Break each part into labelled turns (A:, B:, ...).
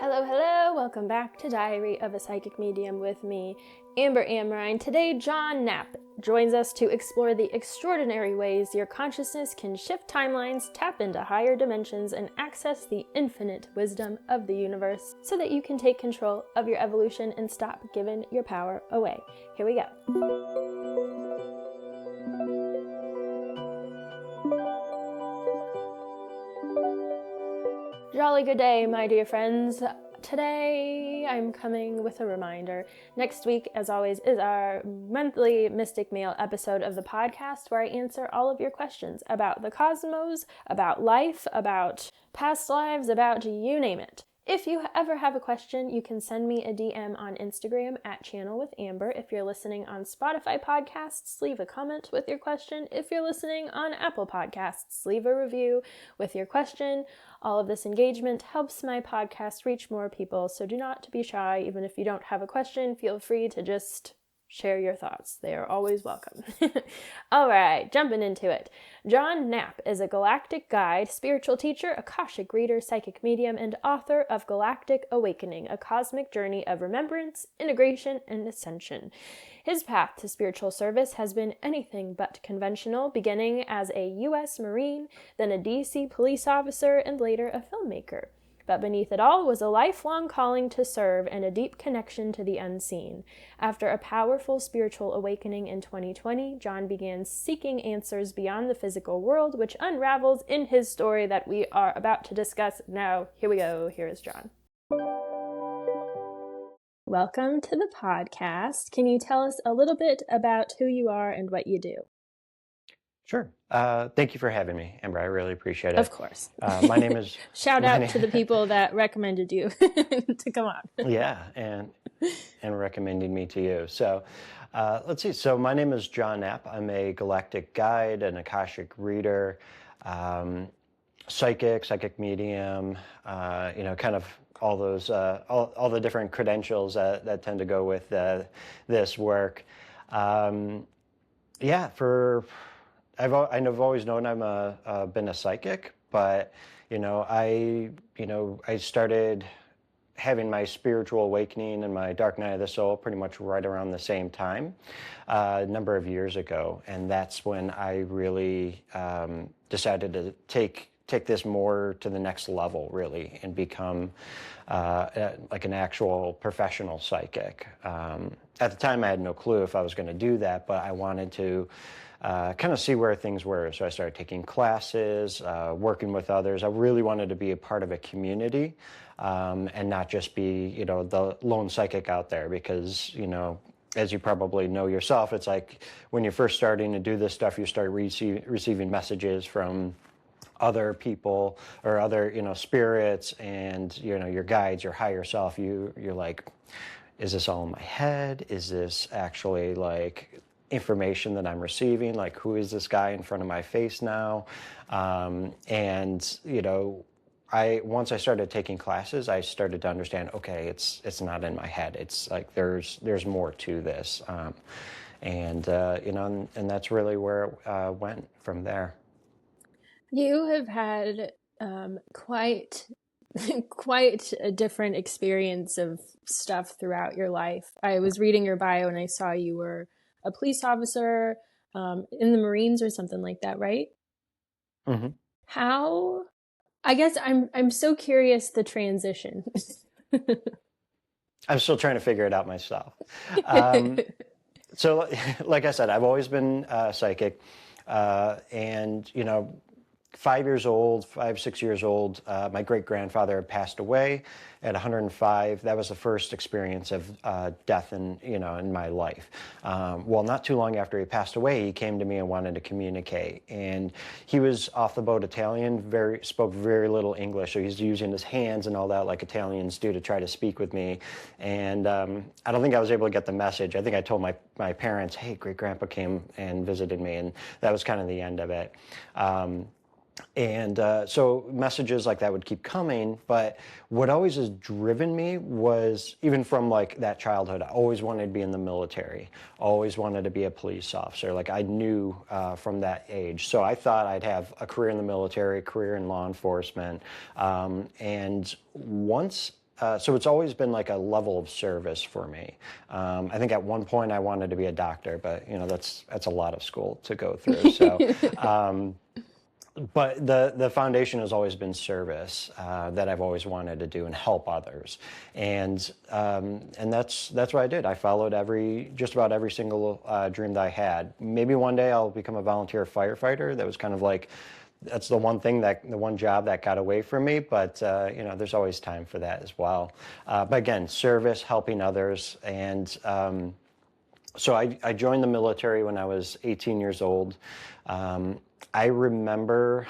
A: Hello, welcome back to Diary of a Psychic Medium with me, Amber Amrine. Today, John Knapp joins us to explore the extraordinary ways your consciousness can shift timelines, tap into higher dimensions, and access the infinite wisdom of the universe so that you can take control of your evolution and stop giving your power away. Here we go. Jolly good day, my dear friends. Today, I'm coming with a reminder. Next week, as always, is our monthly Mystic Mail episode of the podcast where I answer all of your questions about the cosmos, about life, about past lives, about you name it. If you ever have a question, you can send me a DM on Instagram at Channel with Amber. If you're listening on Spotify podcasts, leave a comment with your question. If you're listening on Apple Podcasts, leave a review with your question. All of this engagement helps my podcast reach more people, so do not be shy. Even if you don't have a question, feel free to just share your thoughts. They are always welcome. All right, jumping into it. John Knapp is a galactic guide, spiritual teacher, Akashic reader, psychic medium, and author of Galactic Awakening, a cosmic journey of remembrance, integration, and ascension. His path to spiritual service has been anything but conventional, beginning as a U.S. Marine, then a D.C. police officer, and later a filmmaker. But beneath it all was a lifelong calling to serve and a deep connection to the unseen. After a powerful spiritual awakening in 2020, John began seeking answers beyond the physical world, which unravels in his story that we are about to discuss now. Here we go. Here is John. Welcome to the podcast. Can you tell us a little bit about who you are and what you do?
B: Sure. Thank you for having me, Amber. I really appreciate it.
A: Of course.
B: My name is...
A: Shout out to the people that recommended you to come on.
B: Yeah, and recommending me to you. So let's see. So my name is John Knapp. I'm a galactic guide, an Akashic reader, psychic medium, kind of all those, all the different credentials that tend to go with this work. I've always known I've been a psychic, but I started having my spiritual awakening and my dark night of the soul pretty much right around the same time, a number of years ago, and that's when I really decided to take this more to the next level, really, and become like an actual professional psychic. At the time, I had no clue if I was going to do that, but I wanted to kind of see where things were. So I started taking classes, working with others. I really wanted to be a part of a community and not just be, the lone psychic out there because, as you probably know yourself, it's like when you're first starting to do this stuff, you start receiving messages from other people or other, spirits and, your guides, your higher self. You're like, is this all in my head? Is this actually like information that I'm receiving? Like, who is this guy in front of my face now? Once I started taking classes, I started to understand, okay, it's not in my head. It's like there's more to this. And that's really where it went from there.
A: You have had quite a different experience of stuff throughout your life. I was reading your bio and I saw you were a police officer in the Marines or something like that, right?
B: Mm-hmm.
A: How? I guess I'm so curious the transition.
B: I'm still trying to figure it out myself. So, like I said, I've always been psychic, and 6 years old, my great-grandfather had passed away at 105. That was the first experience of death in my life. Not too long after he passed away, he came to me and wanted to communicate. And he was off the boat Italian, spoke very little English, so he's using his hands and all that like Italians do to try to speak with me. And I don't think I was able to get the message. I think I told my parents, hey, great-grandpa came and visited me, and that was kind of the end of it. So messages like that would keep coming, but what always has driven me was, even from like that childhood, I always wanted to be in the military, always wanted to be a police officer. Like I knew from that age. So I thought I'd have a career in the military, career in law enforcement. And once so it's always been like a level of service for me. I think at one point I wanted to be a doctor, but that's a lot of school to go through. So, but the foundation has always been service, that I've always wanted to do and help others, and that's what I did. I followed just about every single dream that I had. Maybe one day I'll become a volunteer firefighter. That was kind of like, that's the one job that got away from me, but there's always time for that as well. But again, service, helping others, and so I joined the military when I was 18 years old. I remember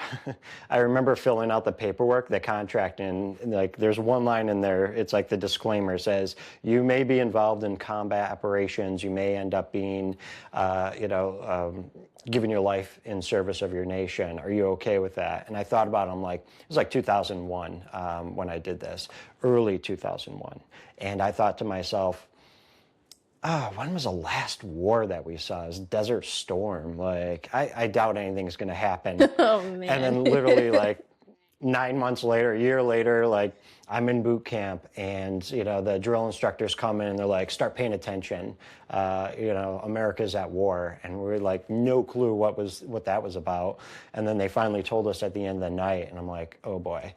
B: filling out the paperwork, the contract, and like there's one line in there. It's like the disclaimer says, you may be involved in combat operations. You may end up being, giving your life in service of your nation. Are you okay with that? And I thought about it. I'm like, it was like 2001 when I did this, early 2001. And I thought to myself, when was the last war that we saw? It was Desert Storm. Like, I doubt anything's going to happen.
A: Oh, man.
B: And then literally like 9 months later, a year later, like I'm in boot camp and, the drill instructors come in and they're like, start paying attention. America's at war. And we're like, no clue what that was about. And then they finally told us at the end of the night. And I'm like, oh boy.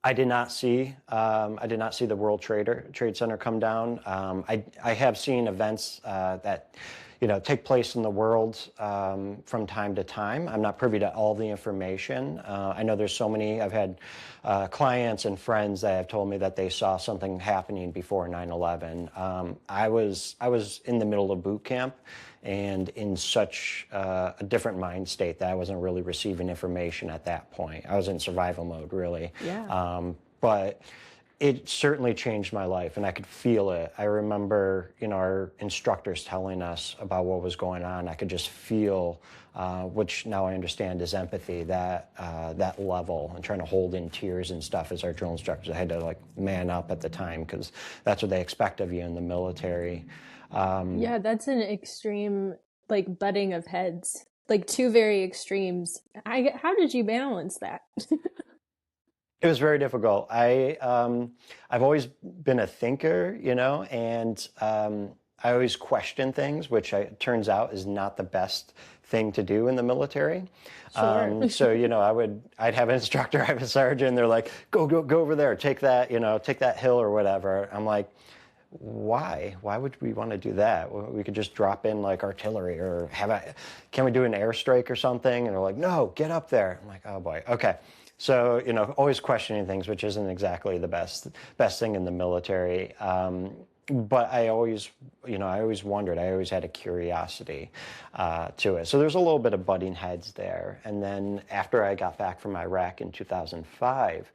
B: I did not see the World Trade Center come down. I have seen events that take place in the world from time to time. I'm not privy to all the information. I know there's so many. I've had clients and friends that have told me that they saw something happening before 9/11. I was in the middle of boot camp and in such a different mind state that I wasn't really receiving information at that point. I was in survival mode, really.
A: Yeah.
B: But it certainly changed my life, and I could feel it. I remember, our instructors telling us about what was going on. I could just feel, which now I understand is empathy, that level, and trying to hold in tears and stuff as our drill instructors. I had to like man up at the time because that's what they expect of you in the military.
A: Yeah, that's an extreme, like, butting of heads, like two very extremes. How did you balance that?
B: It was very difficult. I've always been a thinker, and I always question things, which turns out is not the best thing to do in the military.
A: Sure.
B: So I'd have an instructor, I have a sergeant. They're like, go over there, take that hill or whatever. I'm like, why? Why would we want to do that? We could just drop in like artillery or can we do an airstrike or something? And they're like, no, get up there. I'm like, oh boy, okay. So, always questioning things, which isn't exactly the best thing in the military. But I always wondered. I always had a curiosity to it. So there's a little bit of butting heads there. And then after I got back from Iraq in 2005,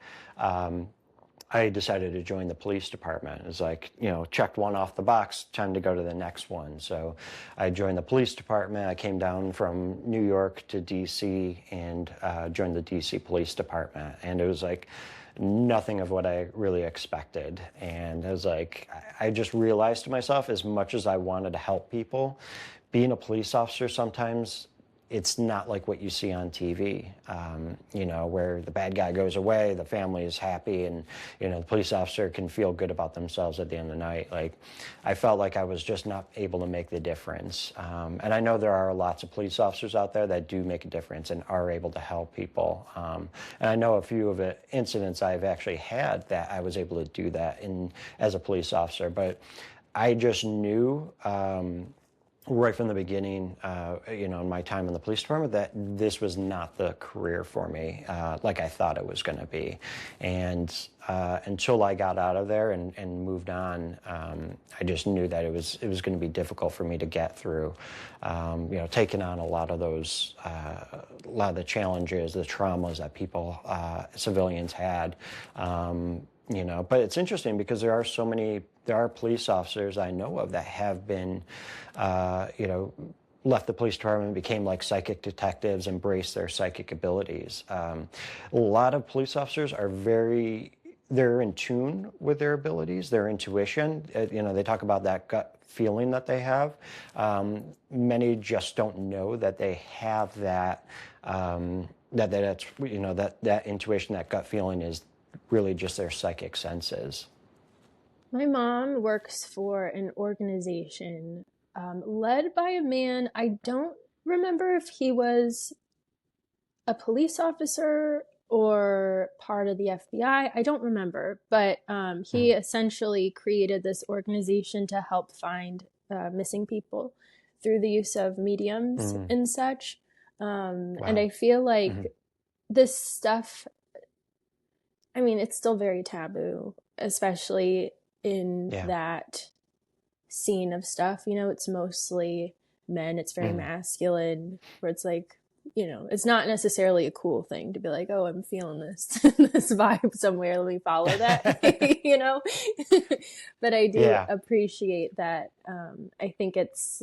B: I decided to join the police department. It was like, checked one off the box, time to go to the next one. So I joined the police department. I came down from New York to DC and joined the DC Police Department. And it was like nothing of what I really expected. And it was like, I just realized to myself, as much as I wanted to help people, being a police officer sometimes, it's not like what you see on TV, where the bad guy goes away, the family is happy, and, the police officer can feel good about themselves at the end of the night. Like, I felt like I was just not able to make the difference. And I know there are lots of police officers out there that do make a difference and are able to help people. And I know a few of the incidents I've actually had that I was able to do that as a police officer. But I just knew, right from the beginning, in my time in the police department, that this was not the career for me, like I thought it was going to be. And until I got out of there and moved on, I just knew that it was going to be difficult for me to get through, taking on a lot of the challenges, the traumas that people, civilians had. But it's interesting because there are police officers I know of that have been, left the police department, became like psychic detectives, embraced their psychic abilities. A lot of police officers are they're in tune with their abilities, their intuition. They talk about that gut feeling that they have. Many just don't know that they have that, that intuition, that gut feeling is really just their psychic senses.
A: My mom works for an organization led by a man. I don't remember if he was a police officer or part of the FBI. I don't remember, but he essentially created this organization to help find missing people through the use of mediums and such. And
B: Wow.
A: I feel like this stuff, I mean, it's still very taboo, especially in
B: Yeah.
A: that scene of stuff. You know, it's mostly men, it's very masculine, where it's like, you know, it's not necessarily a cool thing to be like, oh, I'm feeling this this vibe somewhere, let me follow that. You know. But I do
B: Yeah.
A: appreciate that. I think it's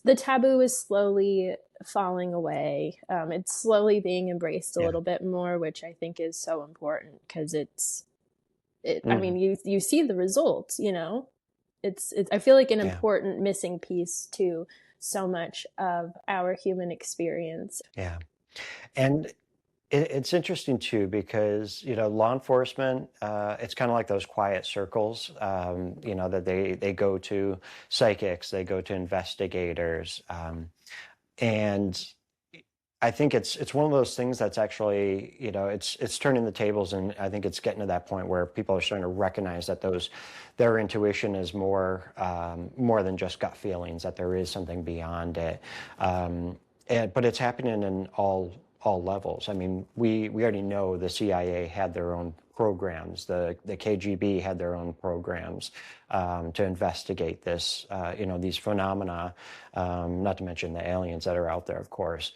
A: the taboo is slowly falling away. It's slowly being embraced a
B: Yeah.
A: little bit more, which I think is so important, because I
B: Mhm.
A: mean, you see the results, you know. It's I feel like an
B: Yeah.
A: important missing piece to so much of our human experience.
B: Yeah. And it's interesting too because law enforcement, it's kind of like those quiet circles, that they go to psychics, they go to investigators, and I think it's one of those things that's actually, it's turning the tables, and I think it's getting to that point where people are starting to recognize that their intuition is more than just gut feelings, that there is something beyond it. But it's happening in all levels. I mean, we already know the CIA had their own programs, the KGB had their own programs to investigate this, these phenomena, not to mention the aliens that are out there, of course.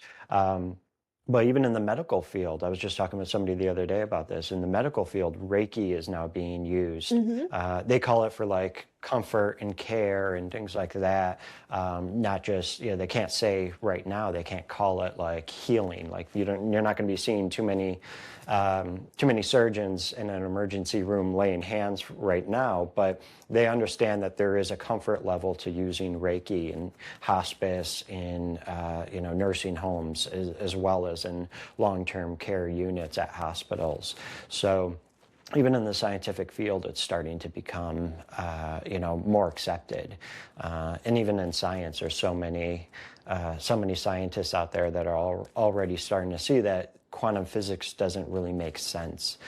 B: But even in the medical field, I was just talking with somebody the other day about this. In the medical field, Reiki is now being used.
A: Mm-hmm.
B: They call it for like comfort and care and things like that. Not just, they can't say right now, they can't call it like healing. Like you're not going to be seeing too many surgeons in an emergency room laying hands right now, but they understand that there is a comfort level to using Reiki in hospice, in nursing homes, as well as in long-term care units at hospitals. So even in the scientific field, it's starting to become, more accepted. And even in science, there's so many scientists out there that are already starting to see that quantum physics doesn't really make sense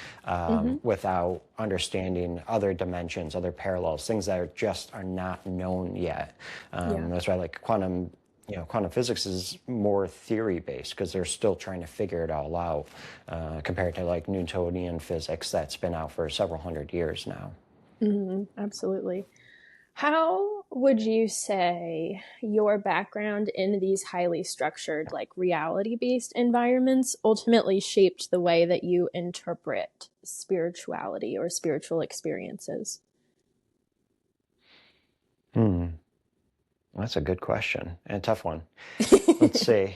B: without understanding other dimensions, other parallels, things that are not known yet. That's why, like quantum physics is more theory-based because they're still trying to figure it all out compared to like Newtonian physics that's been out for several hundred years now.
A: Absolutely. How would you say your background in these highly structured, like reality-based environments ultimately shaped the way that you interpret spirituality or spiritual experiences?
B: Hmm. That's a good question and a tough one. Let's see.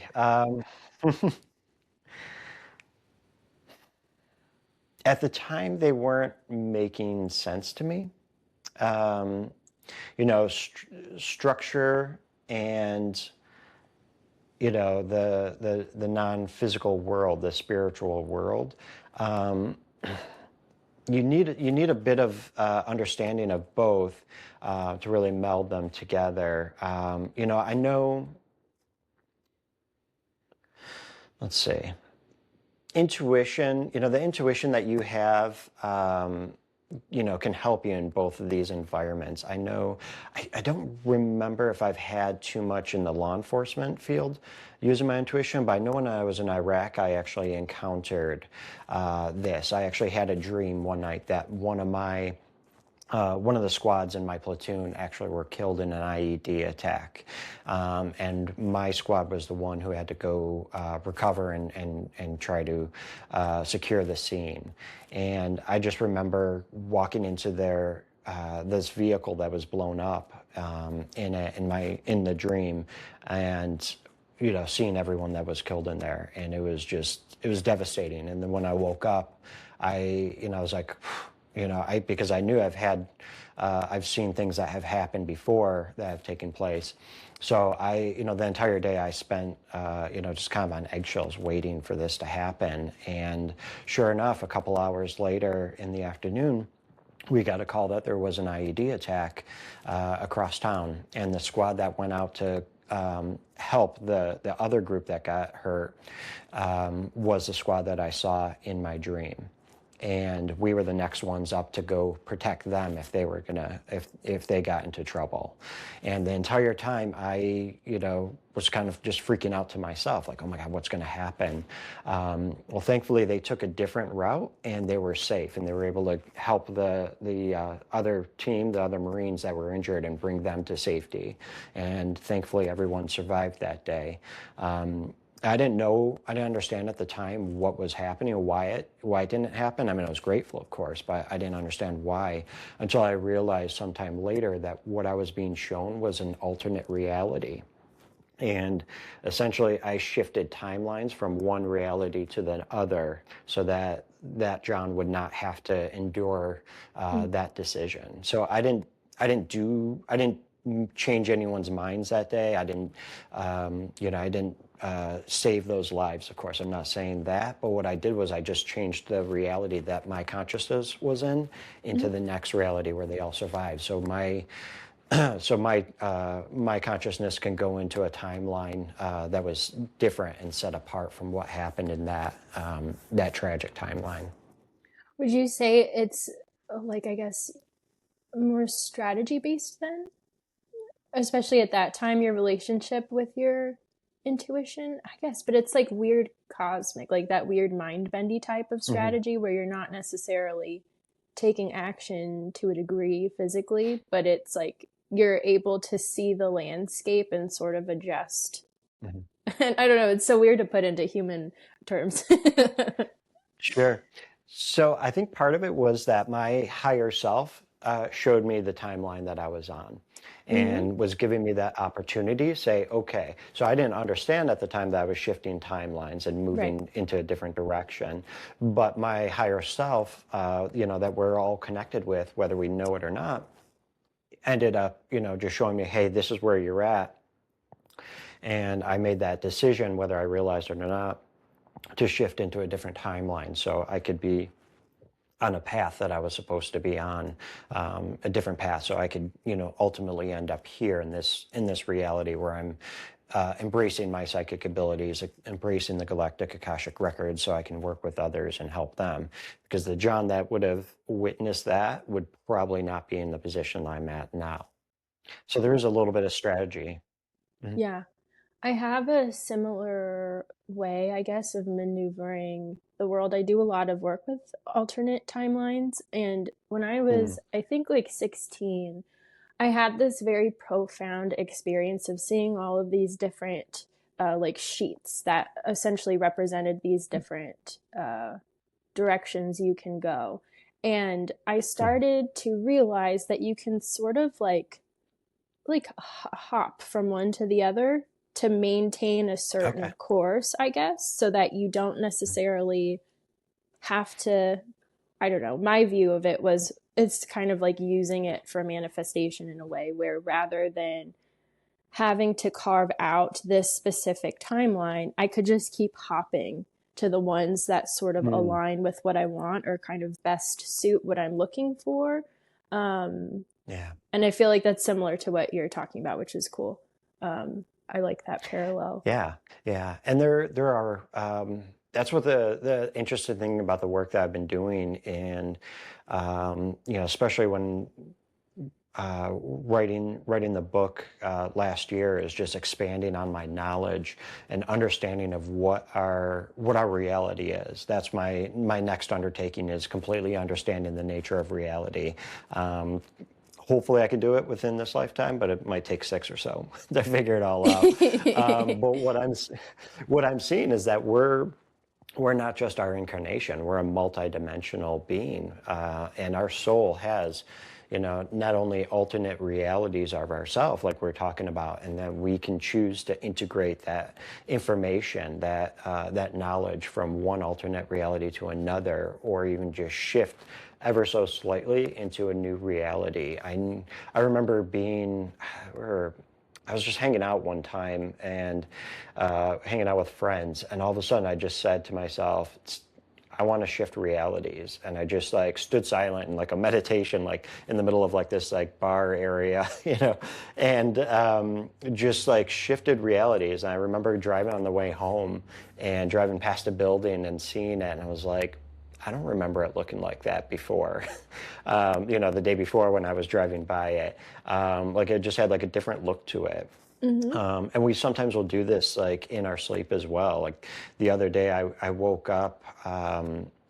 B: At the time, they weren't making sense to me. Um, structure and the non-physical world, the spiritual world. Um, you need a bit of understanding of both to really meld them together. I know. Let's see. Intuition. The intuition that you have. Can help you in both of these environments. I know, I don't remember if I've had too much in the law enforcement field using my intuition, but I know when I was in Iraq, I actually encountered this. I actually had a dream one night that one of the squads in my platoon actually were killed in an IED attack. And my squad was the one who had to go recover and try to secure the scene. And I just remember walking into this vehicle that was blown up in the dream, and seeing everyone that was killed in there, and it was devastating. And then when I woke up, I was like, because I knew I've seen things that have happened before that have taken place. So the entire day I spent, just kind of on eggshells waiting for this to happen. And sure enough, a couple hours later in the afternoon, we got a call that there was an IED attack across town, and the squad that went out to help the other group that got hurt was the squad that I saw in my dream. And we were the next ones up to go protect them if they were if they got into trouble. And the entire time I, was kind of just freaking out to myself, like, oh my God, what's going to happen? Well, thankfully they took a different route and they were safe, and they were able to help the other team, the other Marines that were injured, and bring them to safety. And thankfully everyone survived that day. I didn't understand at the time what was happening or why it didn't happen. I mean, I was grateful, of course, but I didn't understand why until I realized sometime later that what I was being shown was an alternate reality. And essentially, I shifted timelines from one reality to the other so that John would not have to endure that decision. So I didn't change anyone's minds that day. I didn't save those lives, of course. I'm not saying that, but what I did was I just changed the reality that my consciousness was in into the next reality where they all survived. So my consciousness can go into a timeline that was different and set apart from what happened in that tragic timeline.
A: Would you say it's like, I guess, more strategy based then? Especially at that time, your relationship with your intuition, I guess, but it's like weird cosmic, like that weird mind bendy type of strategy where you're not necessarily taking action to a degree physically, but it's like you're able to see the landscape and sort of adjust. And I don't know, it's so weird to put into human terms.
B: Sure. So I think part of it was that my higher self showed me the timeline that I was on and was giving me that opportunity to say, okay. So I didn't understand at the time that I was shifting timelines and moving into a different direction. But my higher self, that we're all connected with, whether we know it or not, ended up, just showing me, hey, this is where you're at. And I made that decision, whether I realized it or not, to shift into a different timeline so I could be on a path that I was supposed to be on, a different path, so I could, ultimately end up here in this reality where I'm embracing my psychic abilities, embracing the Galactic Akashic Records, so I can work with others and help them. Because the John that would have witnessed that would probably not be in the position I'm at now. So there is a little bit of strategy.
A: Yeah. I have a similar way, I guess, of maneuvering the world. I do a lot of work with alternate timelines. And when I was, I think, like 16, I had this very profound experience of seeing all of these different like sheets that essentially represented these different directions you can go. And I started to realize that you can sort of like hop from one to the other to maintain a certain course, I guess, so that you don't necessarily have to, I don't know, my view of it was it's kind of like using it for manifestation in a way where rather than having to carve out this specific timeline, I could just keep hopping to the ones that sort of align with what I want or kind of best suit what I'm looking for. And I feel like that's similar to what you're talking about, which is cool. I like that parallel.
B: Yeah. And there are, that's what the interesting thing about the work that I've been doing, and, especially when writing the book last year, is just expanding on my knowledge and understanding of what our reality is. That's my next undertaking, is completely understanding the nature of reality. Hopefully I can do it within this lifetime, but it might take 6 or so to figure it all out. But what I'm seeing is that we're not just our incarnation. We're a multidimensional being, and our soul has, not only alternate realities of ourselves, like we're talking about, and that we can choose to integrate that information, that knowledge from one alternate reality to another, or even just shift ever so slightly into a new reality. I remember I was just hanging out one time and hanging out with friends, and all of a sudden I just said to myself, I want to shift realities. And I just like stood silent in like a meditation, like in the middle of like this like bar area, and just like shifted realities. And I remember driving on the way home and driving past a building and seeing it. And I was like, I don't remember it looking like that before. The day before when I was driving by it, like it just had like a different look to it. And we sometimes will do this like in our sleep as well. Like the other day, I woke up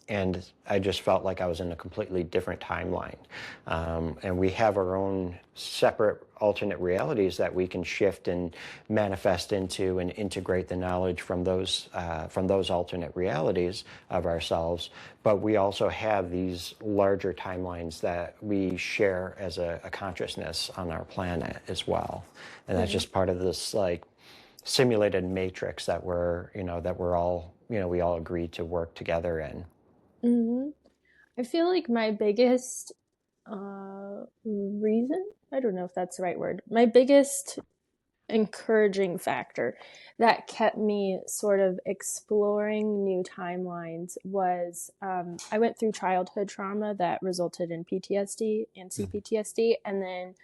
B: and I just felt like I was in a completely different timeline. And we have our own separate alternate realities that we can shift and manifest into and integrate the knowledge from those alternate realities of ourselves. But we also have these larger timelines that we share as a consciousness on our planet as well. And that's just part of this like simulated matrix that we're all, we all agree to work together in.
A: Mm-hmm. I feel like my biggest reason, I don't know if that's the right word, my biggest encouraging factor that kept me sort of exploring new timelines was I went through childhood trauma that resulted in PTSD and CPTSD. And then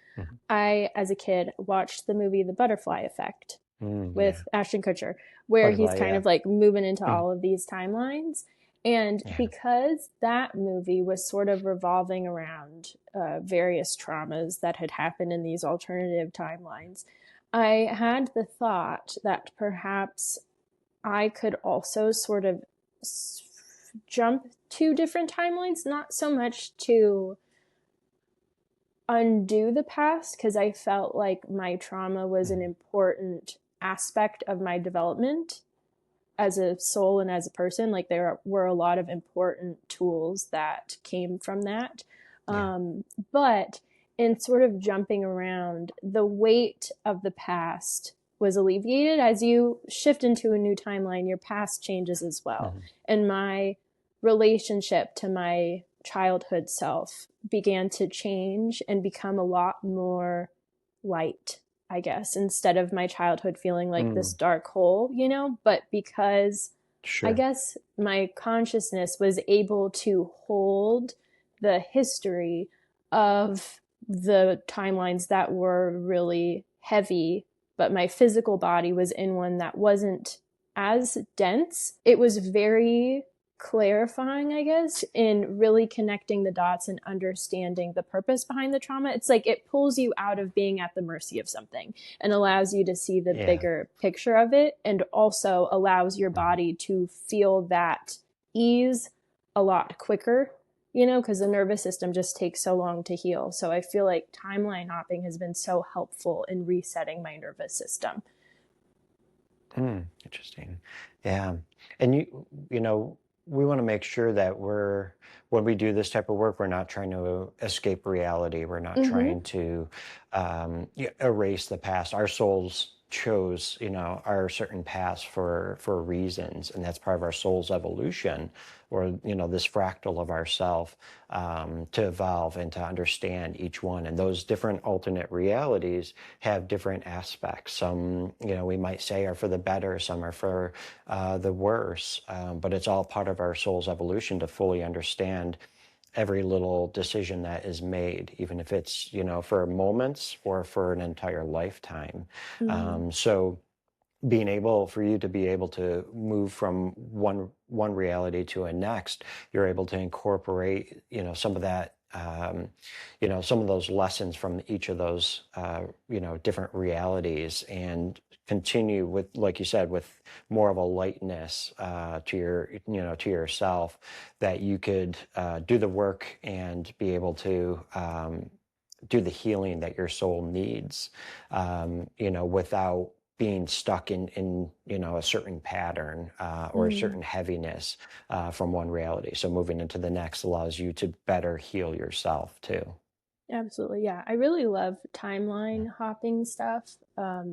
A: I, as a kid, watched the movie The Butterfly Effect with Ashton Kutcher, where he's kind of like moving into all of these timelines. And because that movie was sort of revolving around various traumas that had happened in these alternative timelines, I had the thought that perhaps I could also sort of jump to different timelines, not so much to undo the past, because I felt like my trauma was an important aspect of my development as a soul and as a person. Like there were a lot of important tools that came from that. But in sort of jumping around, the weight of the past was alleviated. As you shift into a new timeline, your past changes as well. And my relationship to my childhood self began to change and become a lot more light, I guess, instead of my childhood feeling like this dark hole, but because I guess my consciousness was able to hold the history of the timelines that were really heavy, but my physical body was in one that wasn't as dense. It was very clarifying, I guess, in really connecting the dots and understanding the purpose behind the trauma. It's like it pulls you out of being at the mercy of something and allows you to see the bigger picture of it, and also allows your body to feel that ease a lot quicker, because the nervous system just takes so long to heal. So I feel like timeline hopping has been so helpful in resetting my nervous system.
B: Interesting. Yeah. And we want to make sure that when we do this type of work, we're not trying to escape reality. We're not trying to erase the past. Our souls chose, our certain paths for reasons, and that's part of our soul's evolution, or this fractal of ourself, to evolve and to understand each one. And those different alternate realities have different aspects. Some, we might say are for the better, some are for the worse, but it's all part of our soul's evolution to fully understand every little decision that is made, even if it's, for moments or for an entire lifetime. So being able for you to be able to move from one reality to a next, you're able to incorporate, some of that, some of those lessons from each of those, different realities, and continue with, like you said, with more of a lightness to yourself, that you could do the work and be able to do the healing that your soul needs, without being stuck in a certain pattern or a certain heaviness from one reality. So moving into the next allows you to better heal yourself too.
A: Absolutely, yeah. I really love timeline hopping stuff.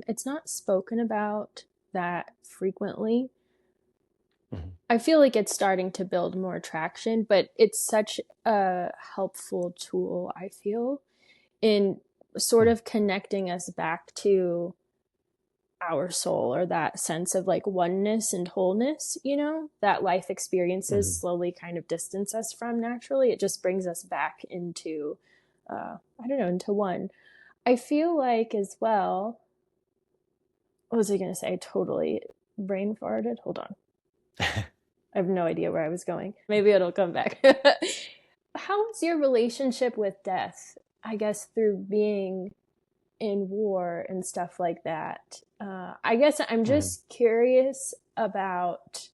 A: It's not spoken about that frequently.
B: Mhm.
A: I feel like it's starting to build more traction, but it's such a helpful tool, I feel, in sort
B: Mhm.
A: of connecting us back to our soul, or that sense of like oneness and wholeness, that life experiences
B: Mhm.
A: slowly kind of distance us from naturally. It just brings us back into, I don't know, into one. I feel like as well, what was I going to say? I totally brain farted. Hold on. I have no idea where I was going. Maybe it'll come back. How is your relationship with death? I guess through being in war and stuff like that. I guess I'm
B: Mhm.
A: just curious about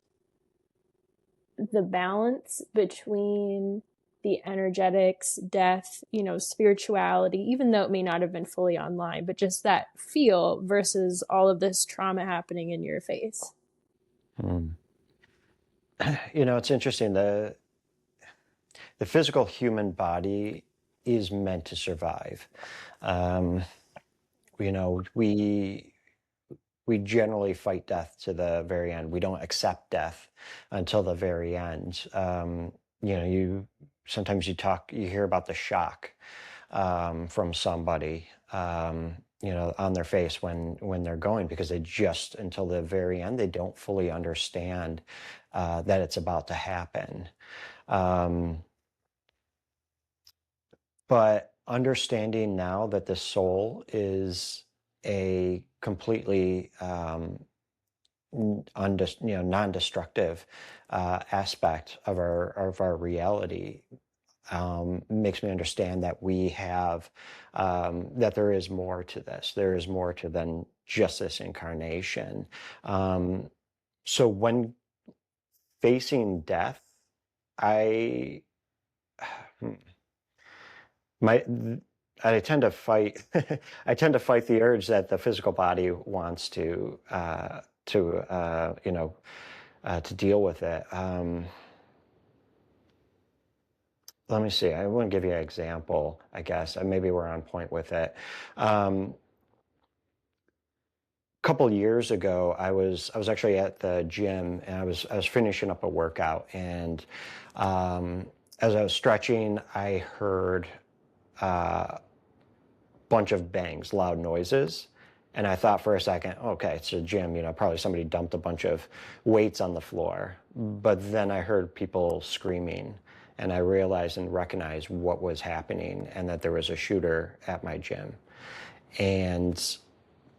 A: the balance between the energetics, death, spirituality, even though it may not have been fully online, but just that feel versus all of this trauma happening in your face.
B: Mhm. It's interesting. The physical human body is meant to survive. Um, we generally fight death to the very end. We don't accept death until the very end. You sometimes you hear about the shock from somebody, on their face when they're going, because they just until the very end they don't fully understand that it's about to happen. Um, but understanding now that the soul is a completely non-destructive aspect of our reality, makes me understand that we have that there is more to this. There is more to than just this incarnation. Um, so when facing death, I hmm, my I tend to fight. I tend to fight the urge that the physical body wants to deal with it. Let me see. I want to give you an example, I guess, and maybe we're on point with it. A couple years ago, I was actually at the gym, and I was finishing up a workout, and um, as I was stretching, I heard a bunch of bangs, loud noises. And I thought for a second, okay, it's a gym, probably somebody dumped a bunch of weights on the floor. But then I heard people screaming, and I realized and recognized what was happening, and that there was a shooter at my gym. And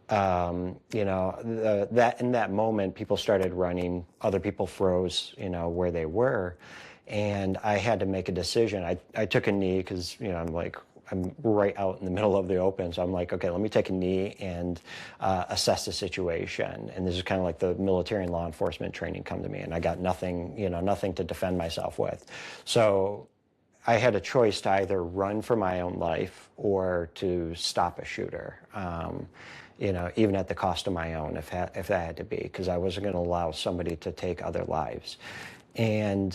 B: that in that moment, people started running, other people froze, where they were. And I had to make a decision. I took a knee because, I'm right out in the middle of the open. So I'm like, okay, let me take a knee and assess the situation. And this is kind of like the military and law enforcement training come to me. And I got nothing, nothing to defend myself with. So I had a choice to either run for my own life or to stop a shooter, even at the cost of my own, if that had to be, because I wasn't going to allow somebody to take other lives. And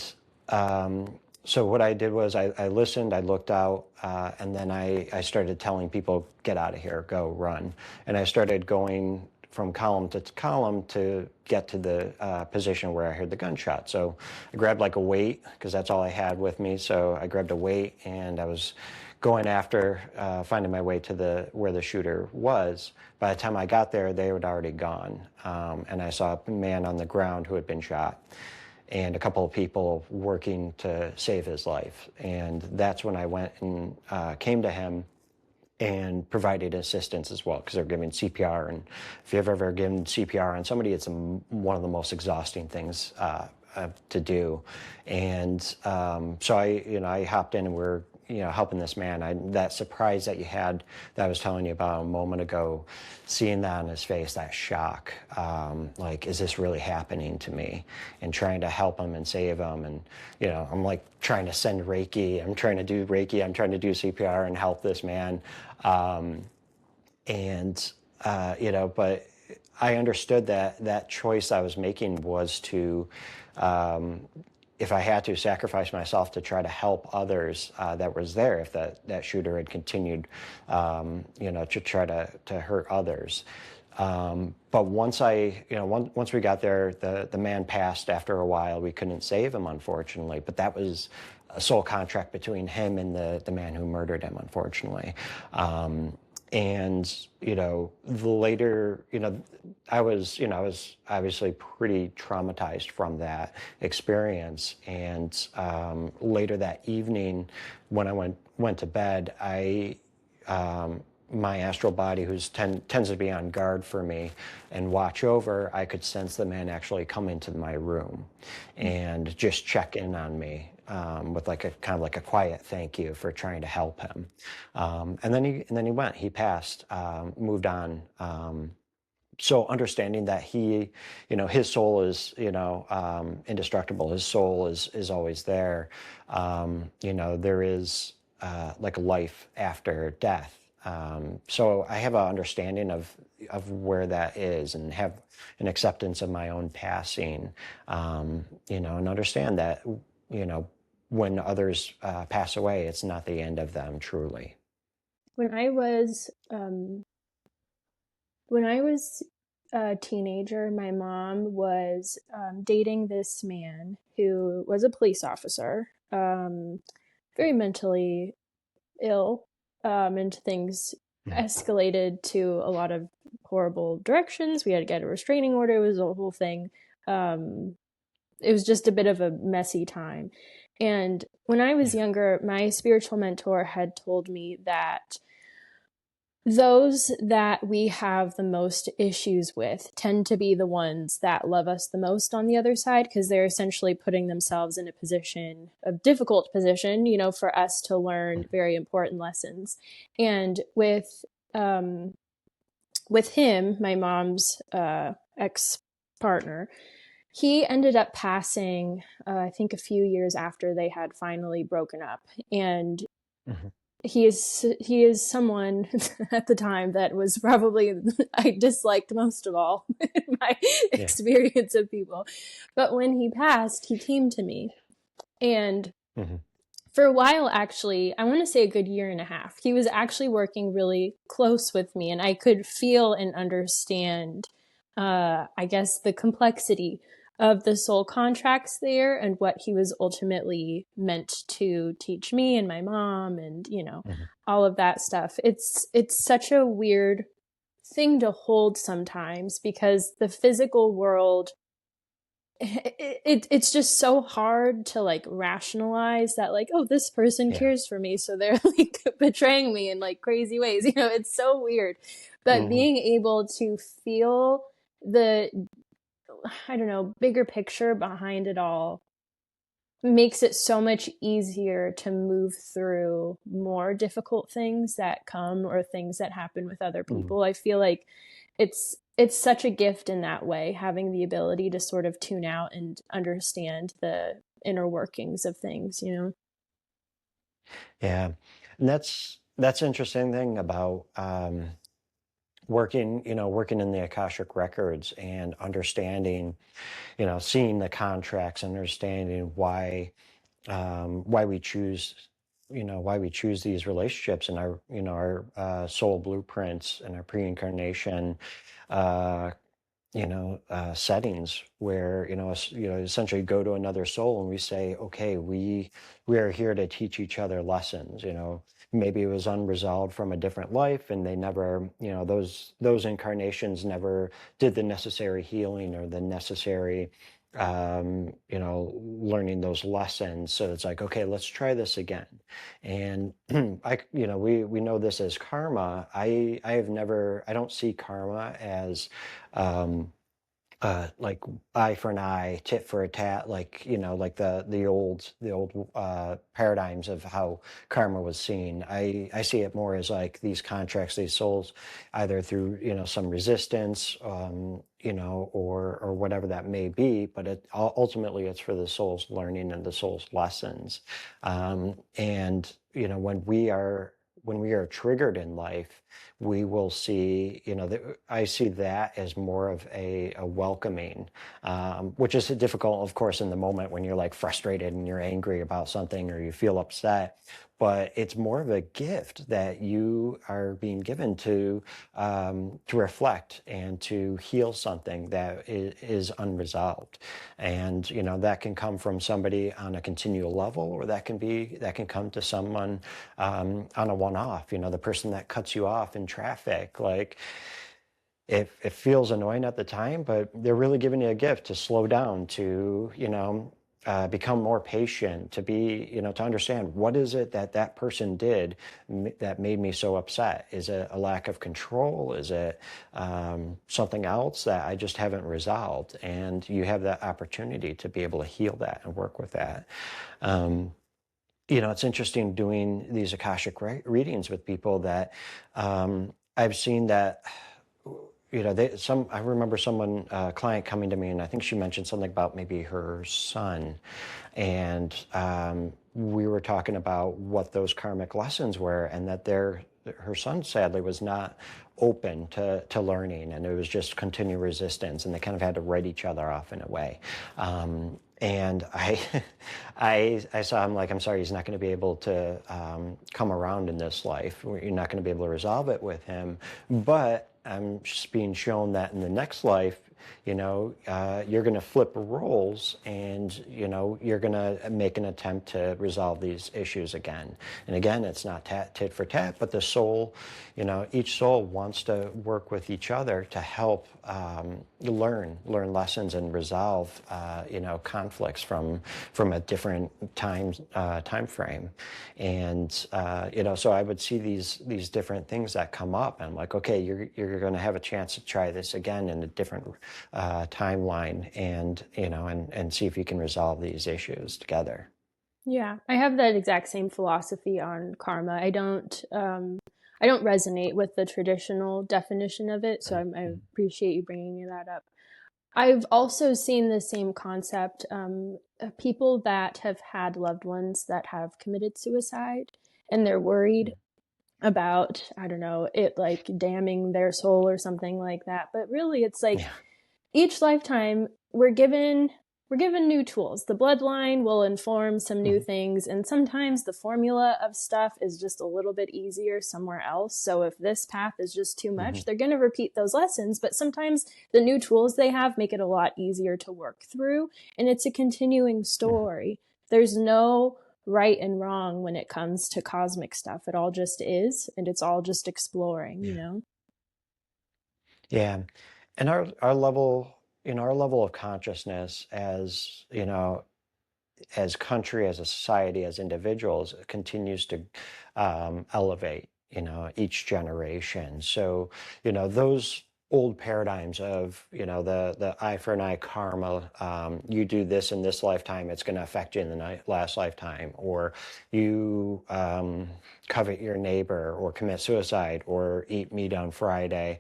B: so what I did was I listened, I looked out, and then I started telling people, get out of here, go run. And I started going from column to column to get to the position where I heard the gunshot. So I grabbed like a weight, because that's all I had with me. So I grabbed a weight, and I was going after, finding my way to where the shooter was. By the time I got there, they had already gone. And I saw a man on the ground who had been shot, and a couple of people working to save his life. And that's when I went and came to him and provided assistance as well, because they're giving CPR. And if you've ever given CPR on somebody, it's one of the most exhausting things to do. And so I hopped in, and we're helping this man. That surprise that you had, that I was telling you about a moment ago, seeing that on his face, that shock, like, is this really happening to me? And trying to help him and save him. And I'm like trying to send Reiki. I'm trying to do Reiki. I'm trying to do CPR and help this man. But I understood that choice I was making was to if I had to sacrifice myself to try to help others that was there, if that shooter had continued, to try to hurt others. But once we got there, the man passed after a while. We couldn't save him, unfortunately, but that was a sole contract between him and the man who murdered him, unfortunately. And later, I was obviously pretty traumatized from that experience. And later that evening, when I went to bed, my astral body, tends to be on guard for me and watch over, I could sense the man actually come into my room and just check in on me, with like a kind of like a quiet thank you for trying to help him. And then he went. He passed, moved on. So understanding that his soul is, indestructible. His soul is always there. There is like a life after death. So I have an understanding of where that is, and have an acceptance of my own passing, and understand that, when others pass away, it's not the end of them, truly.
A: When I was a teenager, my mom was dating this man who was a police officer, very mentally ill, and things escalated to a lot of horrible directions. We had to get a restraining order. It was a whole thing. It was just a bit of a messy time. And when I was younger, my spiritual mentor had told me that those that we have the most issues with tend to be the ones that love us the most on the other side, because they're essentially putting themselves in a difficult position, for us to learn very important lessons. And with him, my mom's ex-partner, he ended up passing, I think, a few years after they had finally broken up. And he is someone at the time that was probably I disliked most of all in my experience of people. But when he passed, he came to me. And for a while, actually, I want to say a good year and a half, he was actually working really close with me. And I could feel and understand, I guess, the complexity of the soul contracts there, and what he was ultimately meant to teach me and my mom, and all of that stuff. It's such a weird thing to hold sometimes, because the physical world, it's just so hard to like rationalize that, like, oh, this person cares for me, so they're like betraying me in like crazy ways. It's so weird. But being able to feel the, I don't know, bigger picture behind it all makes it so much easier to move through more difficult things that come, or things that happen with other people. I feel like it's such a gift in that way, having the ability to sort of tune out and understand the inner workings of things,
B: Yeah. And that's an interesting thing about working in the Akashic records, and understanding, seeing the contracts, understanding why we choose, these relationships, and our soul blueprints, and our pre-incarnation settings, where essentially go to another soul, and we say, okay, we are here to teach each other lessons. Maybe it was unresolved from a different life, and they never, those incarnations never did the necessary healing, or the necessary learning those lessons. So it's like, okay, let's try this again. And we know this as karma. I don't see karma as like eye for an eye, tit for a tat, like like the old paradigms of how karma was seen. I see it more as like these contracts, these souls, either through some resistance, or whatever that may be, but ultimately it's for the soul's learning and the soul's lessons. And when when we are triggered in life, we will see, I see that as more of a welcoming, which is difficult, of course, in the moment when you're like frustrated and you're angry about something or you feel upset. But it's more of a gift that you are being given to reflect and to heal something that is unresolved. And, that can come from somebody on a continual level, or that can come to someone on a one-off, the person that cuts you off in traffic. Like, it feels annoying at the time, but they're really giving you a gift to slow down, to, become more patient, to be, to understand what is it that that person did that made me so upset. Is it a lack of control? Is it something else that I just haven't resolved? And you have that opportunity to be able to heal that and work with that. It's interesting doing these Akashic readings with people that I've seen that, I remember someone, a client coming to me, and I think she mentioned something about maybe her son. And we were talking about what those karmic lessons were, and that her son sadly was not open to learning, and it was just continued resistance, and they kind of had to write each other off in a way. And I saw him like, I'm sorry, he's not going to be able to come around in this life. You're not going to be able to resolve it with him. But I'm just being shown that in the next life, you're going to flip roles, and, you're going to make an attempt to resolve these issues again. And again, it's not tit for tat, but the soul, each soul wants to work with each other to help learn lessons and resolve, conflicts from a different time frame. And, so I would see these different things that come up, and I'm like, okay, you're going to have a chance to try this again in a different timeline, and and see if you can resolve these issues together.
A: Yeah, I have that exact same philosophy on karma. I don't resonate with the traditional definition of it, so I appreciate you bringing that up. I've also seen the same concept, people that have had loved ones that have committed suicide, and they're worried about, I don't know, it like damning their soul or something like that. But really, it's like each lifetime we're given new tools. The bloodline will inform some new things, and sometimes the formula of stuff is just a little bit easier somewhere else. So if this path is just too much, they're going to repeat those lessons, but sometimes the new tools they have make it a lot easier to work through, and it's a continuing story. There's no right and wrong when it comes to cosmic stuff. It all just is, and it's all just exploring,
B: Yeah. And our level, our level of consciousness as, as country, as a society, as individuals, continues to elevate, each generation. So, those old paradigms of, the eye for an eye karma, you do this in this lifetime, it's going to affect you in the last lifetime, or you covet your neighbor, or commit suicide, or eat meat on Friday,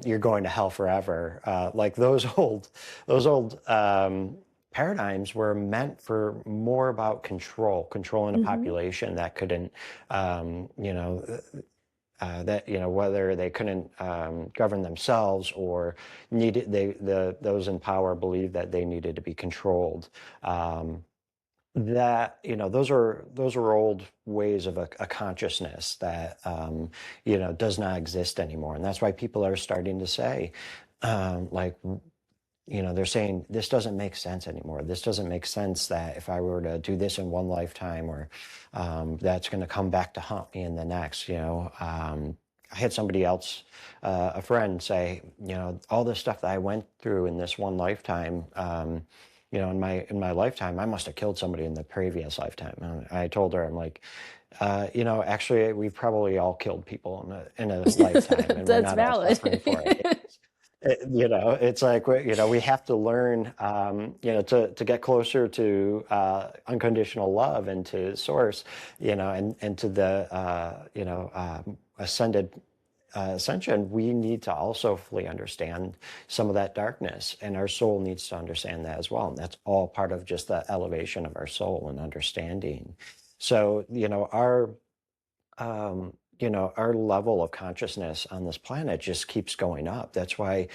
B: you're going to hell forever. Like those old paradigms were meant for more about controlling a population that couldn't, whether they couldn't govern themselves, or those in power believed that they needed to be controlled. Those are old ways of a consciousness that does not exist anymore, and that's why people are starting to say, they're saying this doesn't make sense anymore. This doesn't make sense that if I were to do this in one lifetime, or that's going to come back to haunt me in the next. I had somebody else, a friend, say, all this stuff that I went through in this one lifetime, in my lifetime, I must have killed somebody in the previous lifetime. And I told her, I'm like, actually, we've probably all killed people in a lifetime, and
A: That's
B: we're not
A: valid.
B: all suffering for it. It's like, we have to learn, to get closer to unconditional love and to source, and to the, ascension. We need to also fully understand some of that darkness, and our soul needs to understand that as well. And that's all part of just the elevation of our soul and understanding. So, our our level of consciousness on this planet just keeps going up. That's why,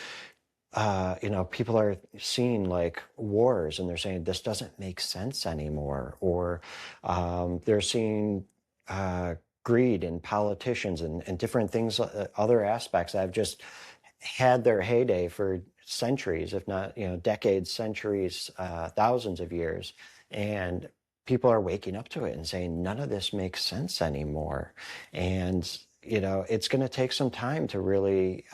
B: people are seeing like wars and they're saying this doesn't make sense anymore, or they're seeing greed in politicians and different things, other aspects that have just had their heyday for centuries, if not, decades, centuries, thousands of years. And people are waking up to it and saying, none of this makes sense anymore. And, it's going to take some time to really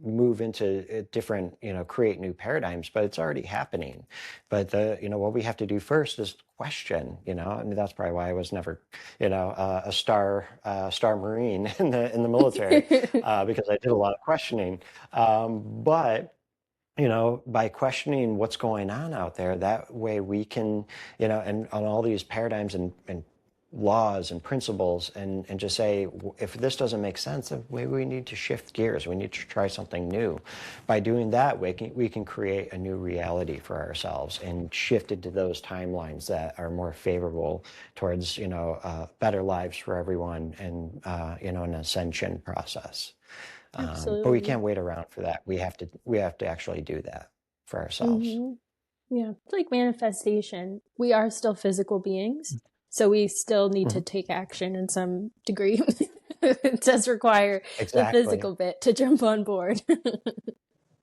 B: move into different, create new paradigms, but it's already happening. But what we have to do first is question, and that's probably why I was never, a star Marine in the military, because I did a lot of questioning. But by questioning what's going on out there, that way we can, and on all these paradigms and laws and principles, and just say, if this doesn't make sense, then maybe we need to shift gears. We need to try something new. By doing that, we can create a new reality for ourselves and shift into those timelines that are more favorable towards, better lives for everyone, and, an ascension process. But we can't wait around for that. We have to actually do that for ourselves.
A: Yeah, it's like manifestation. We are still physical beings, so we still need to take action in some degree. It does require the physical bit to jump on board.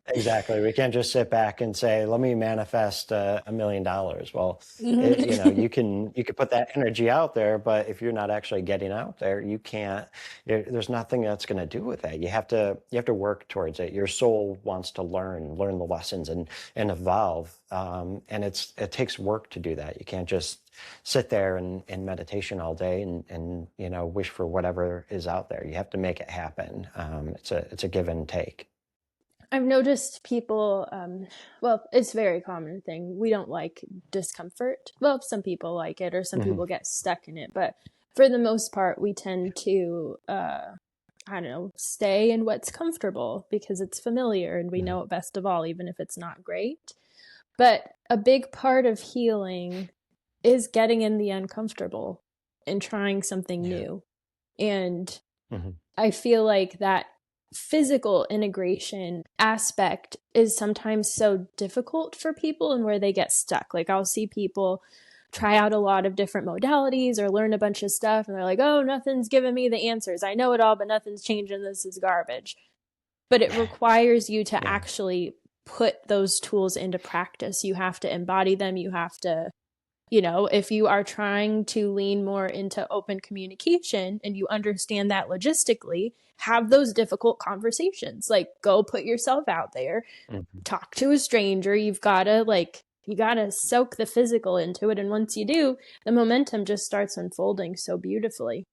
B: Exactly. We can't just sit back and say, let me manifest $1 million. Well, you can put that energy out there, but if you're not actually getting out there, you can't, there's nothing that's going to do with that. You have to work towards it. Your soul wants to learn the lessons and evolve. And it takes work to do that. You can't just sit there in meditation all day and wish for whatever is out there. You have to make it happen. It's a give and take.
A: I've noticed people, it's a very common thing. We don't like discomfort. Well, some people like it, or some people get stuck in it. But for the most part, we tend to, stay in what's comfortable because it's familiar and we know it best of all, even if it's not great. But a big part of healing is getting in the uncomfortable and trying something new. And I feel like that physical integration aspect is sometimes so difficult for people, and where they get stuck. Like, I'll see people try out a lot of different modalities or learn a bunch of stuff, and they're like, oh, nothing's giving me the answers. I know it all, but nothing's changing. This is garbage. But it requires you to actually put those tools into practice. You have to embody them. You have to, if you are trying to lean more into open communication and you understand that logistically, have those difficult conversations. Like, go put yourself out there, talk to a stranger. You gotta soak the physical into it. And once you do, the momentum just starts unfolding so beautifully.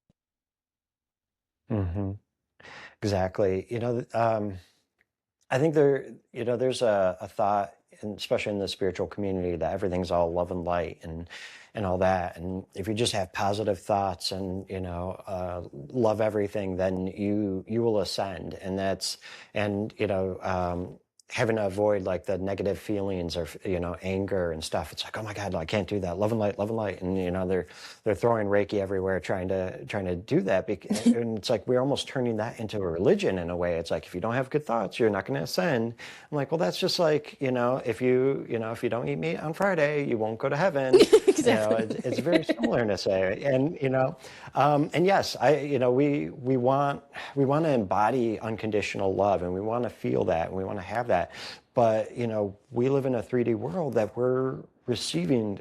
B: Exactly. I think there's a thought, and especially in the spiritual community, that everything's all love and light and all that. And if you just have positive thoughts and, love everything, then you will ascend. And having to avoid like the negative feelings or, anger and stuff. It's like, oh my God, I can't do that. Love and light. And, they're throwing Reiki everywhere, trying to do that. And it's like, we're almost turning that into a religion in a way. It's like, if you don't have good thoughts, you're not going to ascend. I'm like, well, that's just like, if you don't eat meat on Friday, you won't go to heaven. Exactly. It's very similar to say. And, and yes, we want to embody unconditional love, and we want to feel that, and we want to have that. But, we live in a 3D world that we're receiving,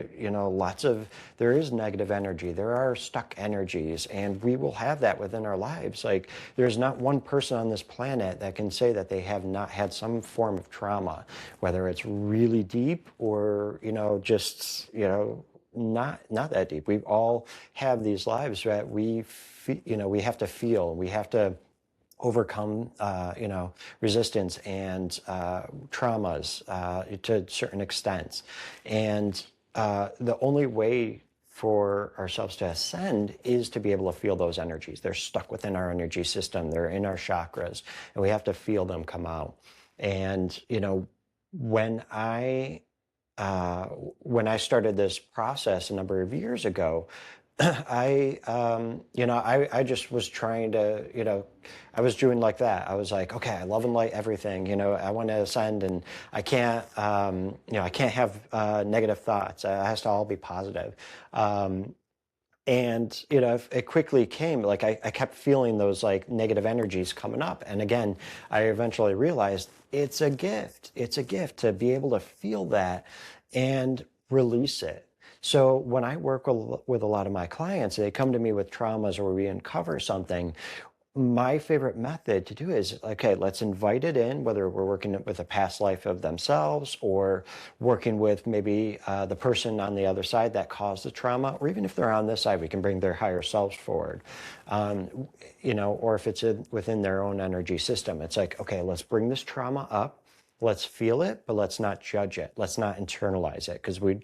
B: there is negative energy, there are stuck energies, and we will have that within our lives. Like, there's not one person on this planet that can say that they have not had some form of trauma, whether it's really deep or, just, not that deep. We all have these lives that we have to feel, we have to overcome, resistance and traumas to certain extents. And the only way for ourselves to ascend is to be able to feel those energies. They're stuck within our energy system. They're in our chakras, and we have to feel them come out. And, when I started this process a number of years ago, I just was trying to, I was doing like that. I was like, okay, I love and light everything. I want to ascend, and I can't, I can't have negative thoughts. It has to all be positive. And it quickly came, like I kept feeling those like negative energies coming up. And again, I eventually realized it's a gift. It's a gift to be able to feel that and release it. So when I work with a lot of my clients, they come to me with traumas or we uncover something. My favorite method to do is, okay, let's invite it in, whether we're working with a past life of themselves or working with maybe the person on the other side that caused the trauma, or even if they're on this side, we can bring their higher selves forward. Or if it's within their own energy system, it's like, okay, let's bring this trauma up. Let's feel it, but let's not judge it. Let's not internalize it, because we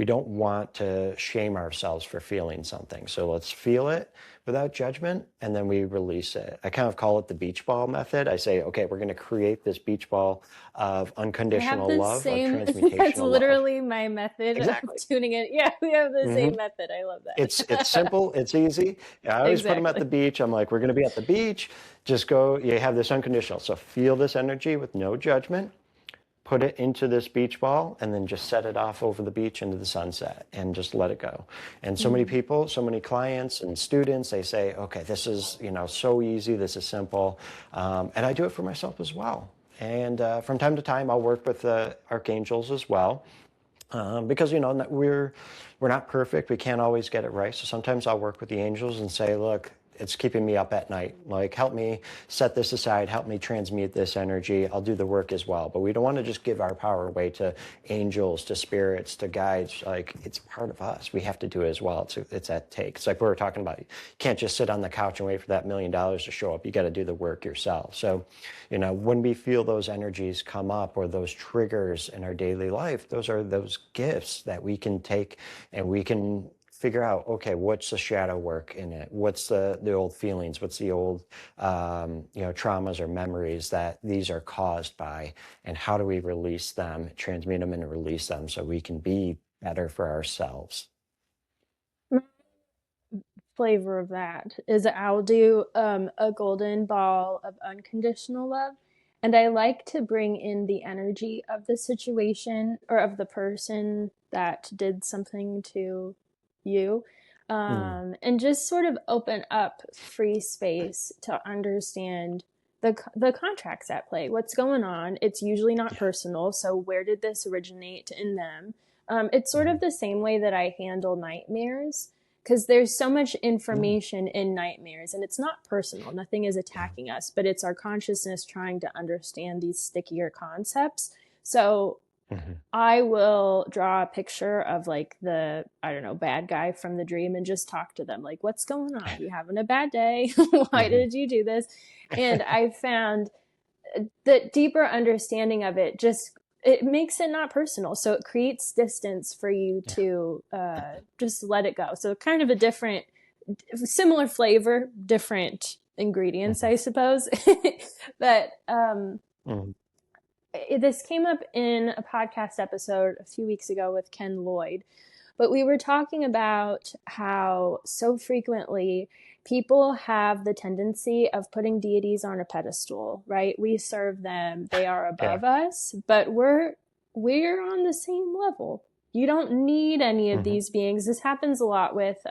B: don't want to shame ourselves for feeling something. So let's feel it without judgment, and then we release it. I kind of call it the beach ball method. I say, okay, we're going to create this beach ball of unconditional love, of transmutational
A: that's
B: love.
A: literally my method
B: Exactly.
A: of tuning in. Yeah, we have the same method. I love that.
B: It's simple, it's easy. I always put them at the beach. I'm like, we're going to be at the beach. Just go, you have this unconditional. So feel this energy with no judgment. Put it into this beach ball, and then just set it off over the beach into the sunset and just let it go. And so many people, so many clients and students, they say, okay, this is, so easy. This is simple. And I do it for myself as well. And from time to time, I'll work with the archangels as well. Because, we're not perfect. We can't always get it right. So sometimes I'll work with the angels and say, look, it's keeping me up at night. Like, help me set this aside, help me transmute this energy. I'll do the work as well. But we don't want to just give our power away to angels, to spirits, to guides. Like, it's part of us. We have to do it as well. It's at take. It's like we were talking about. You can't just sit on the couch and wait for that $1 million to show up. You got to do the work yourself. So, when we feel those energies come up, or those triggers in our daily life, those are those gifts that we can take, and we can figure out, okay, what's the shadow work in it? What's the old feelings? What's the old, traumas or memories that these are caused by? And how do we release them, transmute them, and release them so we can be better for ourselves?
A: Flavor of that is I'll do a golden ball of unconditional love. And I like to bring in the energy of the situation or of the person that did something to you, and just sort of open up free space to understand the contracts at play, what's going on. It's usually not personal, so where did this originate in them? It's sort of the same way that I handle nightmares, because there's so much information in nightmares, and it's not personal. Nothing is attacking us, but it's our consciousness trying to understand these stickier concepts. So I will draw a picture of like the, I don't know, bad guy from the dream and just talk to them. Like, what's going on? You having a bad day? Why did you do this? And I found the deeper understanding of it it makes it not personal. So it creates distance for you to just let it go. So kind of a similar flavor, different ingredients, I suppose. But this came up in a podcast episode a few weeks ago with Ken Lloyd, but we were talking about how so frequently people have the tendency of putting deities on a pedestal, right? We serve them, they are above us, but we're on the same level. You don't need any of these beings. This happens a lot with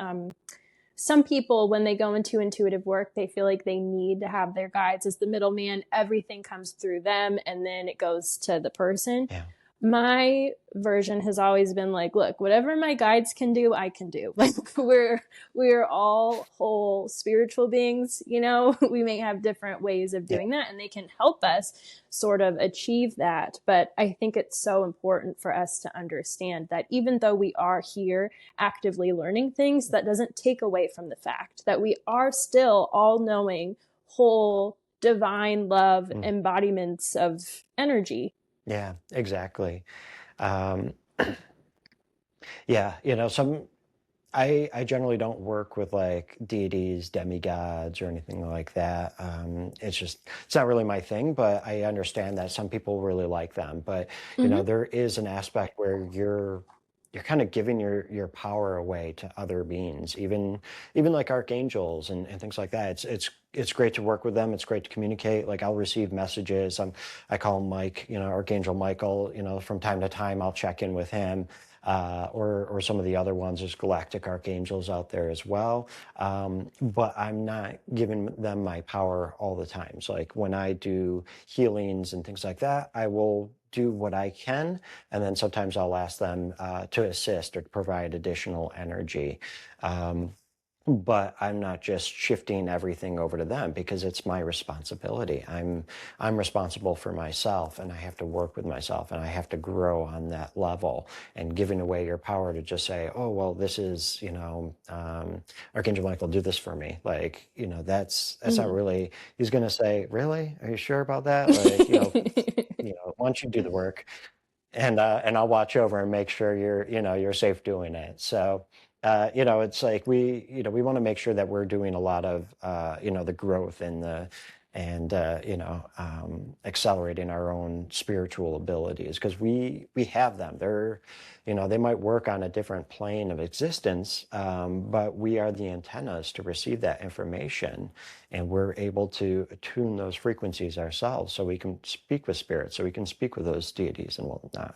A: some people, when they go into intuitive work, they feel like they need to have their guides as the middleman. Everything comes through them, and then it goes to the person. Yeah. My version has always been like, look, whatever my guides can do, I can do. Like, we're all whole spiritual beings, we may have different ways of doing that, and they can help us sort of achieve that. But I think it's so important for us to understand that even though we are here actively learning things, that doesn't take away from the fact that we are still all knowing, whole, divine love embodiments of energy.
B: Yeah, exactly. I generally don't work with like deities, demigods, or anything like that. It's not really my thing, but I understand that some people really like them. But, there is an aspect where you're you're kind of giving your power away to other beings, even like archangels and things like that. It's great to work with them. It's great to communicate. Like I'll receive messages. I call him Mike, Archangel Michael. From time to time I'll check in with him. Or some of the other ones. There's galactic archangels out there as well, but I'm not giving them my power all the time. So like when I do healings and things like that, I will do what I can, and then sometimes I'll ask them to assist or to provide additional energy. But I'm not just shifting everything over to them because it's my responsibility. I'm responsible for myself, and I have to work with myself, and I have to grow on that level. And giving away your power to just say, oh well, this is Archangel Michael, do this for me. Like that's not really. He's going to say, really? Are you sure about that? Like why don't you do the work, and I'll watch over and make sure you're safe doing it. So it's like we want to make sure that we're doing a lot of the growth and accelerating our own spiritual abilities, because we have them. They might work on a different plane of existence, but we are the antennas to receive that information, and we're able to attune those frequencies ourselves, so we can speak with spirits, so we can speak with those deities and whatnot.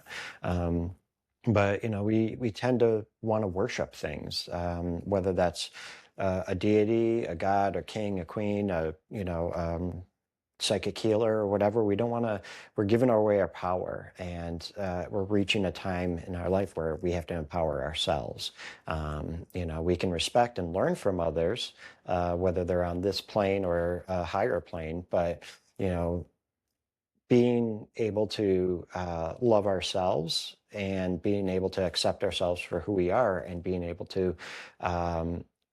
B: But we tend to want to worship things, whether that's a deity, a god, a king, a queen, psychic healer, or whatever. We don't want to. We're giving away our power, and we're reaching a time in our life where we have to empower ourselves. We can respect and learn from others, whether they're on this plane or a higher plane, but being able to love ourselves and being able to accept ourselves for who we are, and being able to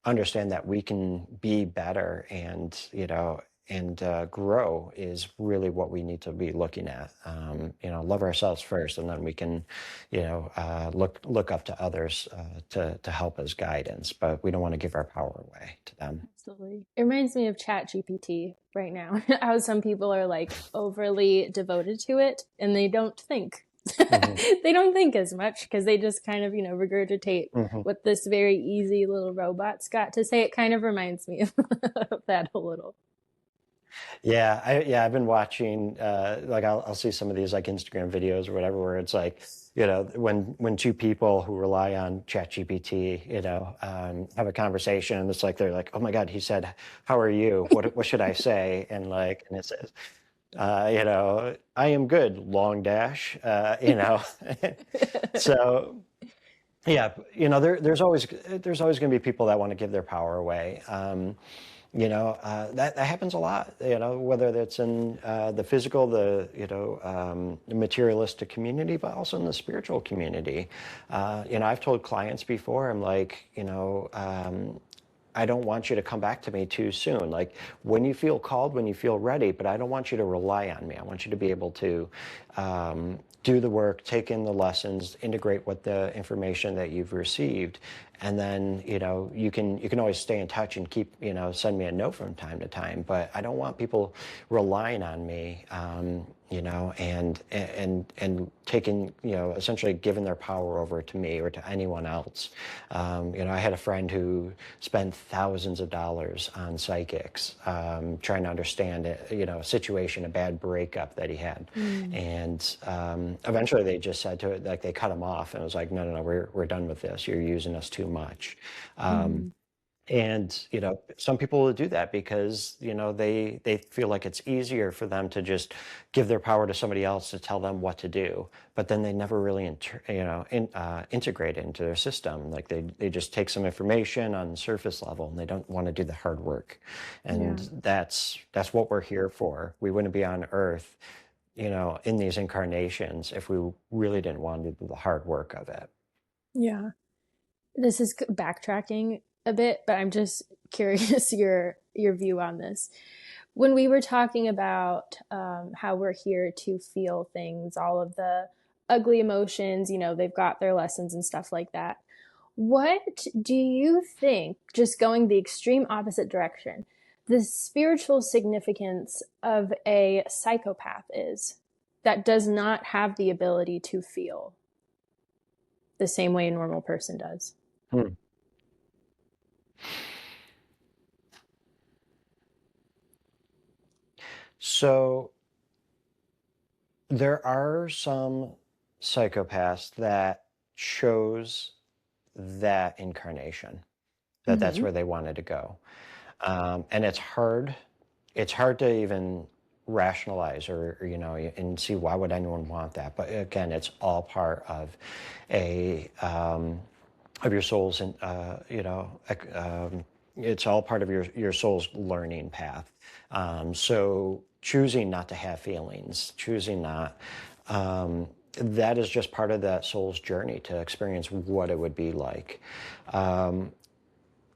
B: understand that we can be better and grow is really what we need to be looking at. Love ourselves first, and then we can look up to others to help as guidance, but we don't want to give our power away to them.
A: Absolutely. It reminds me of ChatGPT right now. How some people are like overly devoted to it and they don't think. They don't think as much because they just kind of, regurgitate what this very easy little robot's got to say. It kind of reminds me of that a little.
B: Yeah, I've been watching like I'll see some of these like Instagram videos or whatever, where it's like, when two people who rely on ChatGPT, have a conversation, and it's like they're like, oh my God, he said, how are you? What should I say? And it says, I am good, long dash, So yeah, there's always going to be people that want to give their power away. That happens a lot, whether that's in the physical, the materialistic community, but also in the spiritual community. I've told clients before, I'm like, I don't want you to come back to me too soon. Like when you feel called, when you feel ready, but I don't want you to rely on me. I want you to be able to do the work, take in the lessons, integrate with the information that you've received, and then you can always stay in touch and keep send me a note from time to time. But I don't want people relying on me, and taking essentially giving their power over to me or to anyone else. I had a friend who spent thousands of dollars on psychics, trying to understand a situation, a bad breakup that he had, and eventually they just said to it, like they cut him off, and it was like, no, we're done with this. You're using us too much. And some people will do that because they feel like it's easier for them to just give their power to somebody else to tell them what to do, but then they never really integrate it into their system. Like they just take some information on the surface level, and they don't want to do the hard work. And that's what we're here for. We wouldn't be on Earth in these incarnations if we really didn't want to do the hard work of it.
A: Yeah. This is backtracking a bit, but I'm just curious your view on this. When we were talking about how we're here to feel things, all of the ugly emotions, they've got their lessons and stuff like that. What do you think, just going the extreme opposite direction, the spiritual significance of a psychopath is that does not have the ability to feel? the same way a normal person does.
B: Hmm. So there are some psychopaths that chose that incarnation, that that's
A: Mm-hmm.
B: where they wanted to go. And it's hard to even rationalize or, and see why would anyone want that. But again, it's all part of of your soul's, it's all part of your soul's learning path. So choosing not to have feelings, choosing not, that is just part of that soul's journey to experience what it would be like.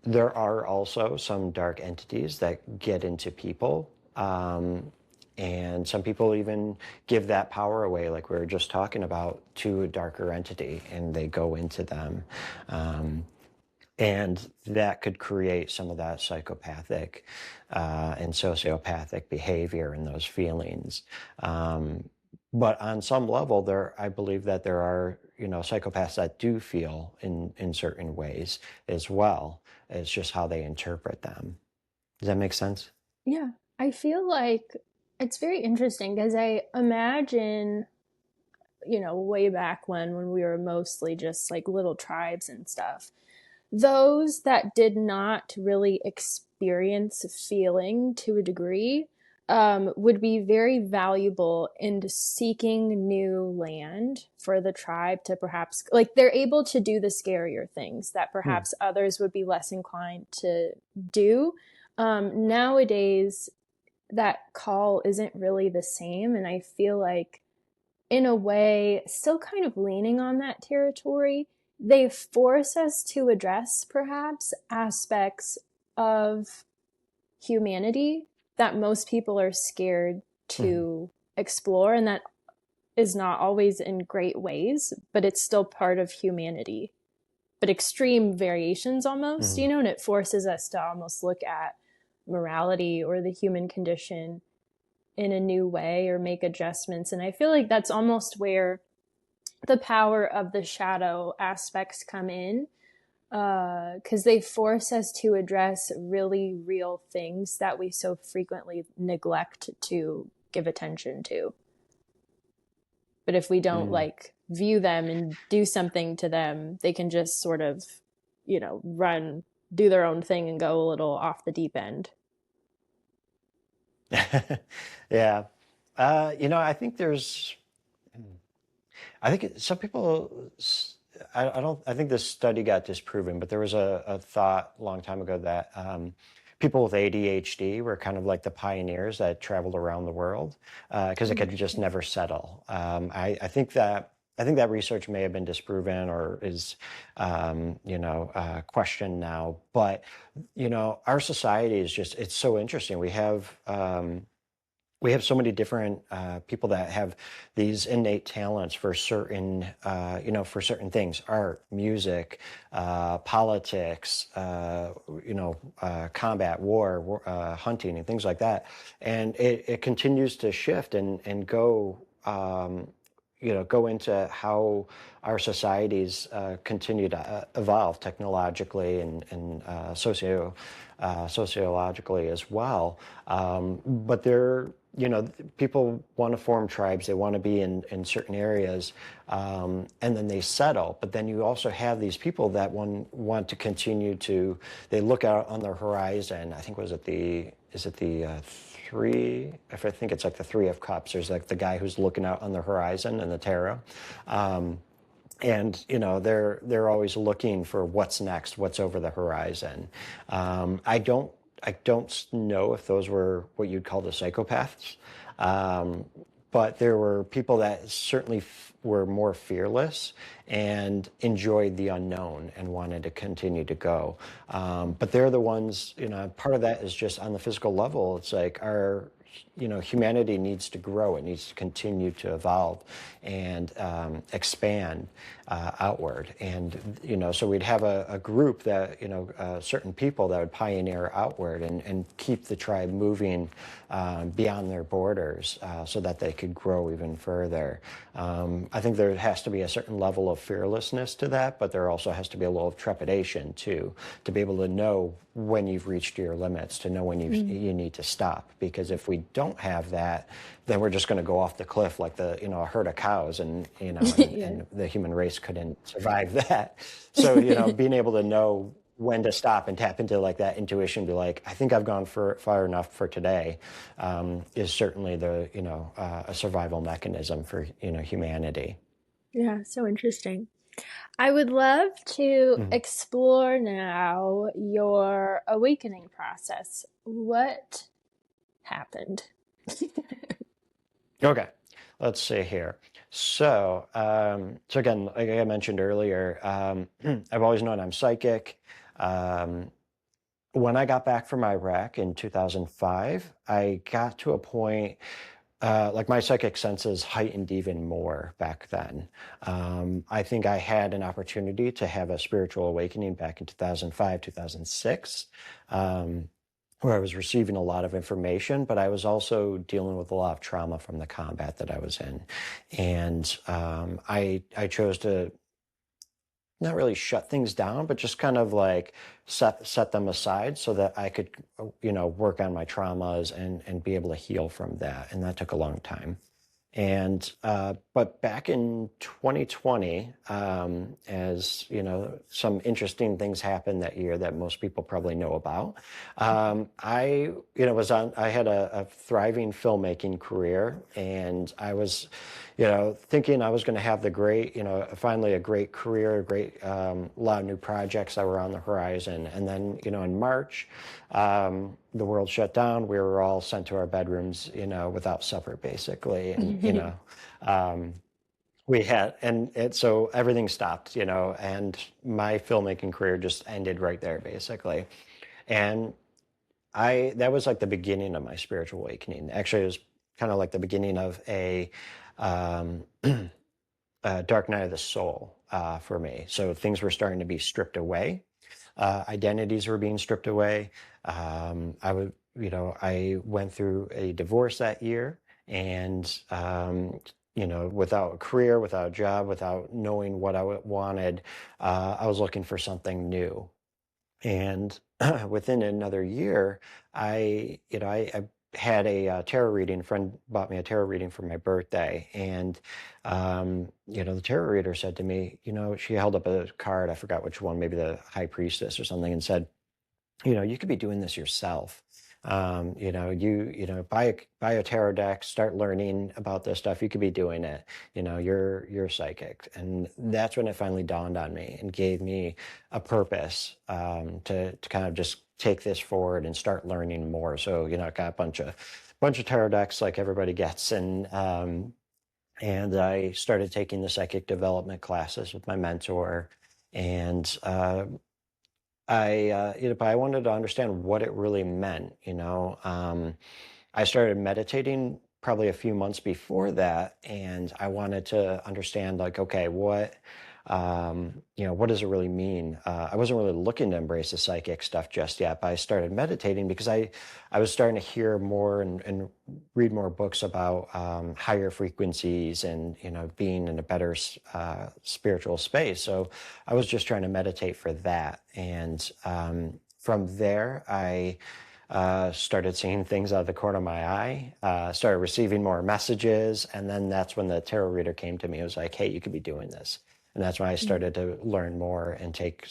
B: There are also some dark entities that get into people. And some people even give that power away, like we were just talking about, to a darker entity, and they go into them. And that could create some of that psychopathic and sociopathic behavior and those feelings. But on some level, I believe that there are, psychopaths that do feel in certain ways as well. It's just how they interpret them. Does that make sense?
A: Yeah, I feel like it's very interesting because I imagine, way back when we were mostly just like little tribes and stuff, those that did not really experience feeling to a degree would be very valuable in seeking new land for the tribe to perhaps, like, they're able to do the scarier things that
B: Hmm.
A: perhaps others would be less inclined to do. Nowadays, that call isn't really the same. And I feel like, in a way, still kind of leaning on that territory, they force us to address perhaps aspects of humanity that most people are scared
B: Hmm.
A: to explore. And that is not always in great ways, but it's still part of humanity. But extreme variations almost,
B: Hmm.
A: and it forces us to almost look at morality or the human condition in a new way or make adjustments. And I feel like that's almost where the power of the shadow aspects come in, because they force us to address really real things that we so frequently neglect to give attention to. But if we don't
B: Hmm.
A: like view them and do something to them, they can just sort of, run, do their own thing and go a little off the deep end.
B: Yeah. I think some people, I don't, I think this study got disproven, but there was a thought a long time ago that people with ADHD were kind of like the pioneers that traveled around the world because they could just never settle. I think that research may have been disproven or is, questioned now. But, our society is just, it's so interesting. We have so many different people that have these innate talents for for certain things: art, music, politics, combat, hunting, and things like that. And it continues to shift and go. Go into how our societies continue to evolve technologically and sociologically as well. But people want to form tribes. They want to be in certain areas, and then they settle. But then you also have these people that want to continue to. They look out on the horizon. I think is it the three? If I think it's like the Three of Cups. There's like the guy who's looking out on the horizon in the tarot. And they're always looking for what's next, what's over the horizon. I don't know if those were what you'd call the psychopaths, but there were people that certainly were more fearless and enjoyed the unknown and wanted to continue to go. But they're the ones, part of that is just on the physical level. It's like humanity needs to grow. It needs to continue to evolve and expand. outward. And, so we'd have a group that, certain people that would pioneer outward and keep the tribe moving beyond their borders so that they could grow even further. I think there has to be a certain level of fearlessness to that, but there also has to be a little of trepidation too, to be able to know when you've reached your limits, to know when you need to stop. Because if we don't have that, then we're just going to go off the cliff like a herd of cows, and and the human race couldn't survive that. So being able to know when to stop and tap into like that intuition, be like, I think I've gone far enough for today, is certainly a survival mechanism for humanity.
A: Yeah, so interesting. I would love to explore now your awakening process. What happened?
B: Okay, let's see here. So, again, like I mentioned earlier, I've always known I'm psychic. When I got back from Iraq in 2005, I got to a point, like my psychic senses heightened even more back then. I think I had an opportunity to have a spiritual awakening back in 2005, 2006. Where I was receiving a lot of information, but I was also dealing with a lot of trauma from the combat that I was in. And I chose to not really shut things down, but just kind of like set them aside so that I could, work on my traumas and be able to heal from that. And that took a long time. And but back in 2020, as some interesting things happened that year that most people probably know about. I had a thriving filmmaking career, and I was thinking I was going to have finally a great career, a lot of new projects that were on the horizon. And then in March, the world shut down. We were all sent to our bedrooms, without supper, basically. And, so everything stopped, and my filmmaking career just ended right there, basically. And that was like the beginning of my spiritual awakening. Actually, it was kind of like the beginning of a dark night of the soul for me. So things were starting to be stripped away. Identities were being stripped away. I went through a divorce that year, and without a career, without a job, without knowing what I wanted, I was looking for something new. And within another year, I had a tarot reading. A friend bought me a tarot reading for my birthday, and the tarot reader said to me, she held up a card, I forgot which one, maybe the High Priestess or something, and said, you could be doing this yourself. Buy a tarot deck, start learning about this stuff. You could be doing it. You're psychic. And that's when it finally dawned on me and gave me a purpose to kind of just take this forward and start learning more. So, I got a bunch of tarot decks like everybody gets, and I started taking the psychic development classes with my mentor, and but I wanted to understand what it really meant. I started meditating probably a few months before that, and I wanted to understand, like, okay, what does it really mean? I wasn't really looking to embrace the psychic stuff just yet, but I started meditating because I was starting to hear more and read more books about higher frequencies and, being in a better spiritual space. So I was just trying to meditate for that. And from there, I started seeing things out of the corner of my eye, started receiving more messages. And then that's when the tarot reader came to me. It was like, hey, you could be doing this. And that's when I started to learn more and take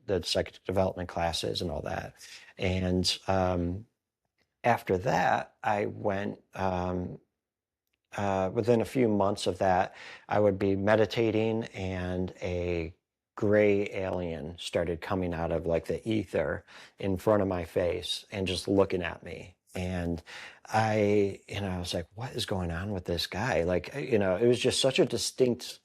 B: the psychic development classes and all that. And after that, I went, within a few months of that, I would be meditating, and a gray alien started coming out of like the ether in front of my face and just looking at me. And I was like, what is going on with this guy? Like, it was just such a distinct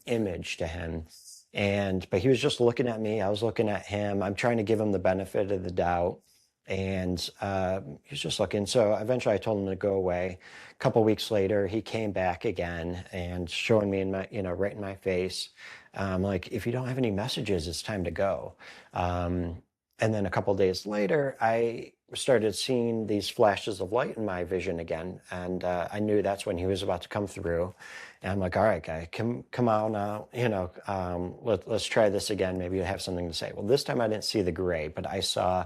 B: image to him. But he was just looking at me. I was looking at him. I'm trying to give him the benefit of the doubt. And he was just looking. So eventually I told him to go away. A couple weeks later, he came back again and showing me right in my face, Like, if you don't have any messages, it's time to go. And then a couple days later, I started seeing these flashes of light in my vision again, and I knew that's when he was about to come through. And I'm like, all right, guy, come on now, let's try this again. Maybe you have something to say. Well, this time I didn't see the gray, but I saw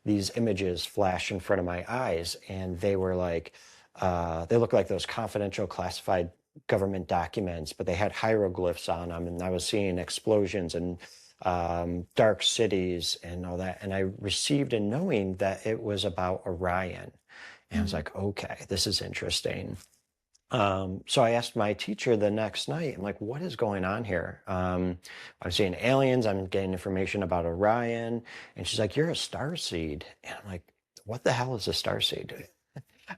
B: these images flash in front of my eyes, and they were like, they looked like those confidential classified government documents, but they had hieroglyphs on them, and I was seeing explosions and dark cities and all that. And I received a knowing that it was about Orion. And I was like, okay, this is interesting. So I asked my teacher the next night, I'm like, what is going on here? I'm seeing aliens, I'm getting information about Orion. And she's like, you're a starseed. And I'm like, what the hell is a starseed?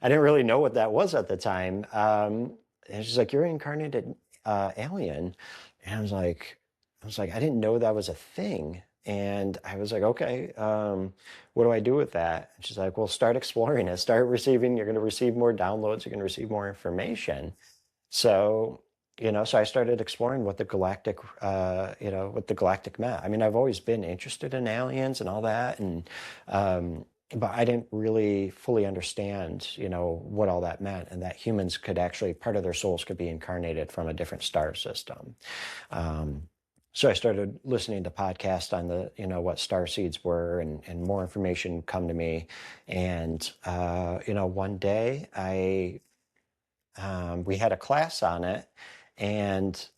B: I didn't really know what that was at the time. And she's like, you're an incarnated alien. And I was like, I didn't know that was a thing. And I was like, okay, what do I do with that? And she's like, well, start exploring it, start receiving, you're going to receive more downloads, you're going to receive more information. So, so I started exploring what the galactic, what the galactic meant. I mean, I've always been interested in aliens and all that. But I didn't really fully understand, what all that meant, and that humans could actually, part of their souls could be incarnated from a different star system. So I started listening to podcasts on what star seeds were, and more information come to me. And, one day we had a class on it, and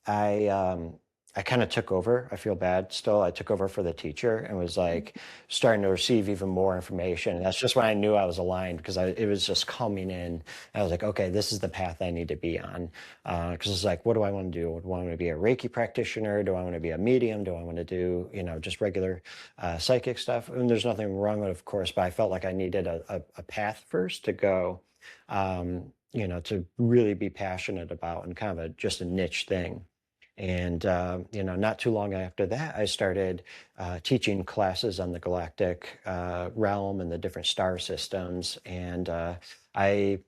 B: I kind of took over. I feel bad still. I took over for the teacher and was like starting to receive even more information. And that's just when I knew I was aligned, because it was just coming in. And I was like, okay, this is the path I need to be on. Because it's like, what do I want to do? Do I want to be a Reiki practitioner? Do I want to be a medium? Do I want to do, just regular psychic stuff? And there's nothing wrong with it, of course, but I felt like I needed a path first to go, to really be passionate about, and kind of just a niche thing. And, not too long after that, I started teaching classes on the galactic realm and the different star systems. And I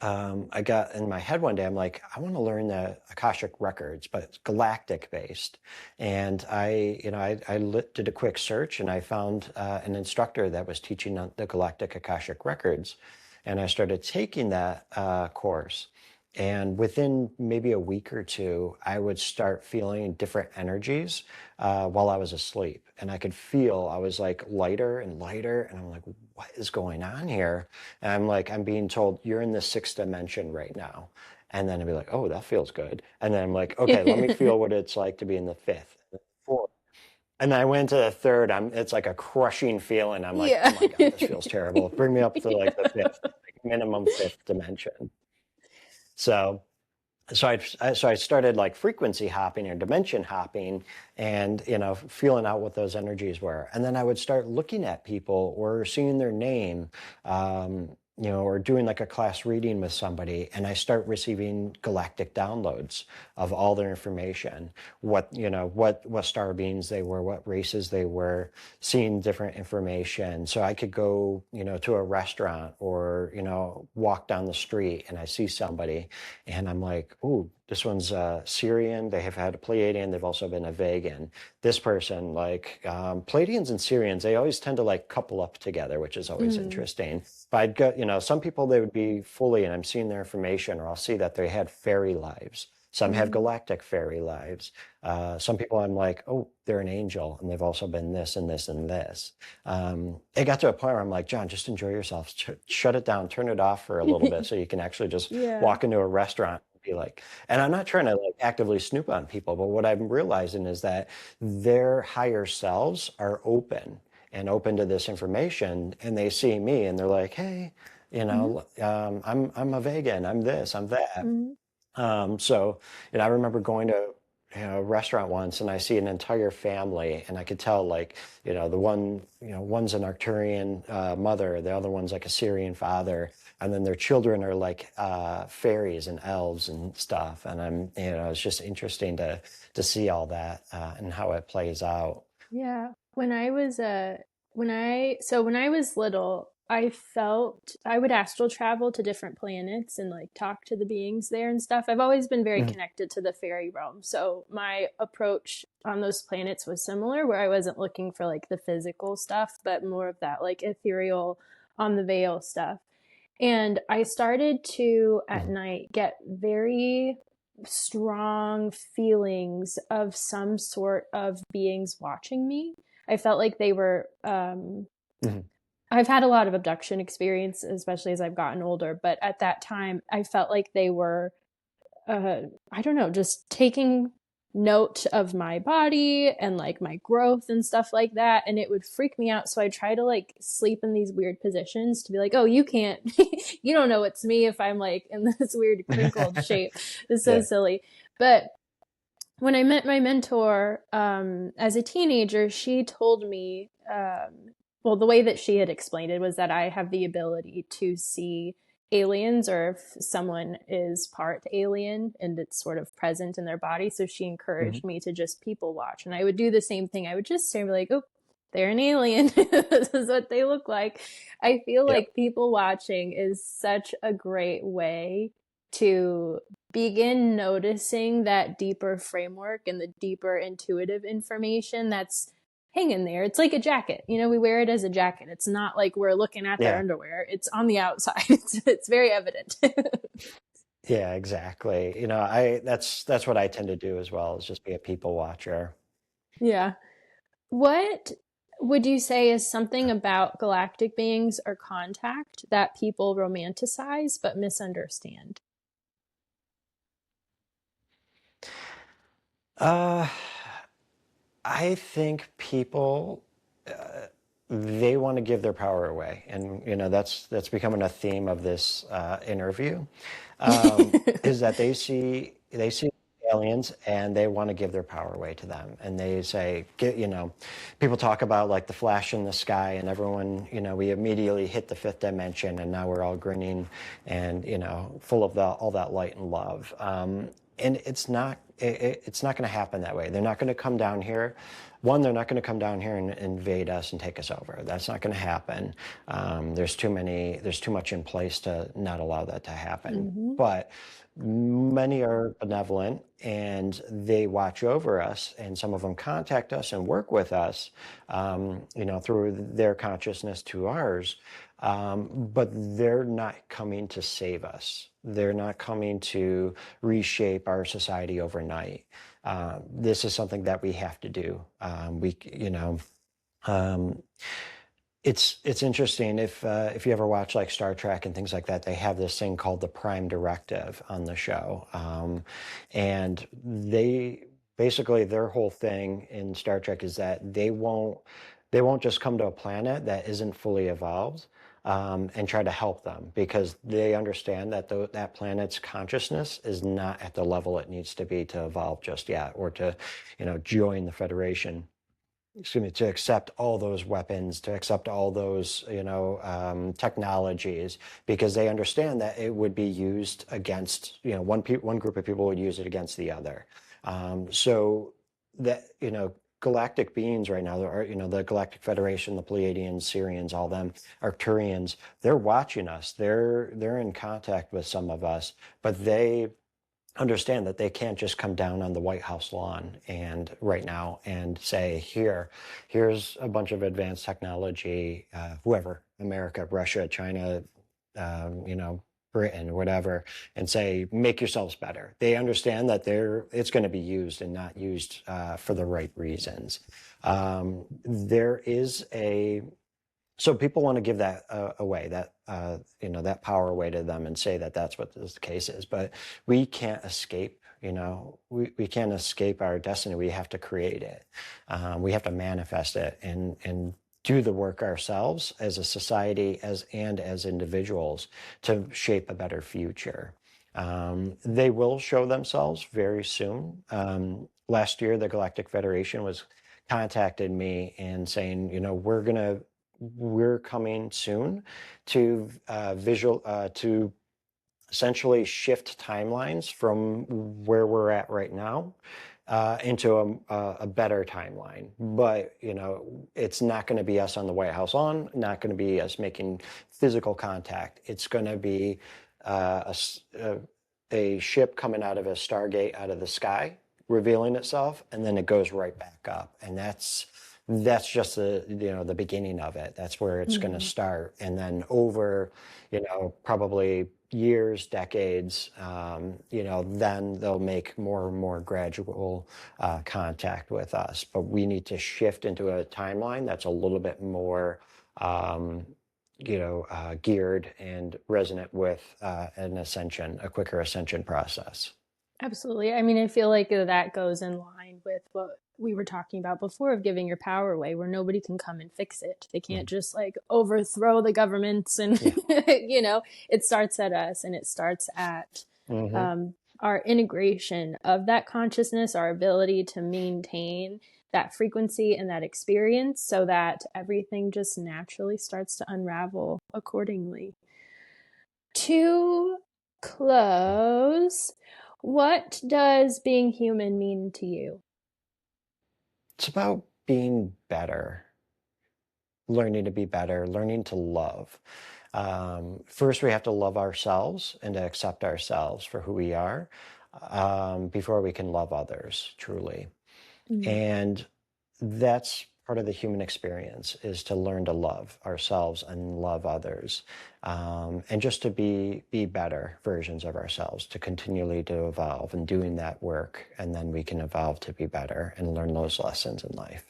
B: got in my head one day, I'm like, I want to learn the Akashic records, but it's galactic based. And did a quick search, and I found an instructor that was teaching on the galactic Akashic records. And I started taking that course. And within maybe a week or two, I would start feeling different energies while I was asleep. And I could feel I was like lighter and lighter. And I'm like, what is going on here? And I'm being told, you're in the sixth dimension right now. And then I'd be like, oh, that feels good. And then I'm like, okay, let me feel what it's like to be in the fifth, fourth. And I went to the third. It's like a crushing feeling. I'm like,
A: Yeah.
B: oh my God, this feels terrible. Bring me up to like the fifth, like minimum fifth dimension. So I started like frequency hopping or dimension hopping, and feeling out what those energies were. And then I would start looking at people or seeing their name, or doing like a class reading with somebody, and I start receiving galactic downloads of all their information, what star beings they were, what races they were, seeing different information. So I could go, to a restaurant, or, walk down the street, and I see somebody, and I'm like, ooh, this one's Syrian. They have had a Pleiadian. They've also been a Vegan. This person, like Pleiadians and Syrians, they always tend to like couple up together, which is always interesting. But I'd go, some people, they would be fully, and I'm seeing their information, or I'll see that they had fairy lives. Some have galactic fairy lives. Some people, I'm like, oh, they're an angel, and they've also been this and this and this. It got to a point where I'm like, John, just enjoy yourself. Shut it down, turn it off for a little bit, so you can actually just walk into a restaurant and be like, and I'm not trying to like actively snoop on people, but what I'm realizing is that their higher selves are open to this information, and they see me, and they're like, hey, I'm a vegan, I'm this, I'm that. So, I remember going to a restaurant once, and I see an entire family, and I could tell, like, the one, one's an Arcturian mother, the other one's like a Syrian father, and then their children are like fairies and elves and stuff. And it's just interesting to see all that and how it plays out.
A: Yeah. When I was little, I felt I would astral travel to different planets and like talk to the beings there and stuff. I've always been very
B: Mhm.
A: connected to the fairy realm. So my approach on those planets was similar, where I wasn't looking for like the physical stuff, but more of that like ethereal on the veil stuff. And I started to at
B: Mhm.
A: night get very strong feelings of some sort of beings watching me. I felt like they were
B: Mhm.
A: I've had a lot of abduction experience, especially as I've gotten older. But at that time, I felt like they were, I don't know, just taking note of my body and like my growth and stuff like that. And it would freak me out. So I try to like sleep in these weird positions to be like, oh, you can't, you don't know it's me if I'm like in this weird crinkled shape. It's so
B: Yeah.
A: silly. But when I met my mentor as a teenager, she told me, well, the way that she had explained it was that I have the ability to see aliens, or if someone is part alien and it's sort of present in their body. So she
B: Mhm.
A: encouraged me to just people watch. And I would do the same thing. I would just say, like, oh, they're an alien. This is what they look like. I feel
B: Yep.
A: like people watching is such a great way to begin noticing that deeper framework and the deeper intuitive information that's hanging there. It's like a jacket. You know, we wear it as a jacket. It's not like we're looking at their
B: Yeah.
A: underwear. It's on the outside. It's very evident.
B: Yeah, exactly. That's what I tend to do as well, is just be a people watcher.
A: Yeah. What would you say is something about galactic beings or contact that people romanticize but misunderstand?
B: Uh, I think people they want to give their power away, and that's becoming a theme of this interview. Is that they see aliens and they want to give their power away to them, and they say, people talk about like the flash in the sky, and everyone, we immediately hit the fifth dimension, and now we're all grinning, and full of all that light and love. And it's not going to happen that way. They're not going to come down here. One, they're not going to come down here and invade us and take us over. That's not going to happen. There's too much in place to not allow that to happen.
A: Mm-hmm.
B: But many are benevolent and they watch over us, and some of them contact us and work with us, through their consciousness to ours. But they're not coming to save us. They're not coming to reshape our society overnight. This is something that we have to do. Um, it's interesting if you ever watch like Star Trek and things like that. They have this thing called the Prime Directive on the show, and they basically their whole thing in Star Trek is that they won't just come to a planet that isn't fully evolved, and try to help them, because they understand that that planet's consciousness is not at the level it needs to be to evolve just yet, or to join the Federation, excuse me, to accept all those weapons, to accept all those, technologies, because they understand that it would be used against, one group of people would use it against the other. So that, galactic beings right now, are, the Galactic Federation, the Pleiadians, Syrians, all them, Arcturians, they're watching us. They're in contact with some of us, but they understand that they can't just come down on the White House lawn and right now and say, here's a bunch of advanced technology, whoever, America, Russia, China, Britain, whatever, and say, make yourselves better. They understand that it's going to be used and not used for the right reasons. There is so people want to give that away, that power away to them, and say that that's what the case is. But we can't escape. We can't escape our destiny. We have to create it. We have to manifest it and do the work ourselves as a society, and as individuals, to shape a better future. They will show themselves very soon. Last year, the Galactic Federation was contacted me and saying, we're coming soon to to essentially shift timelines from where we're at right now into a better timeline. But, it's not going to be us on the White House lawn, not going to be us making physical contact. It's going to be a ship coming out of a Stargate out of the sky, revealing itself, and then it goes right back up. And that's just the beginning of it. That's where it's going to start. And then over, probably years, decades, then they'll make more and more gradual contact with us. But we need to shift into a timeline that's a little bit more, geared and resonant with a quicker ascension process.
A: Absolutely. I mean, I feel like that goes in line with what we were talking about before of giving your power away, where nobody can come and fix it. They can't just overthrow the governments and, it starts at us, and it starts at our integration of that consciousness, our ability to maintain that frequency and that experience so that everything just naturally starts to unravel accordingly. To close, what does being human mean to you?
B: It's about being better, learning to be better, learning to love. First, we have to love ourselves and to accept ourselves for who we are before we can love others truly. And that's part of the human experience, is to learn to love ourselves and love others, and just to be better versions of ourselves, to continually to evolve and doing that work. And then we can evolve to be better and learn those lessons in life.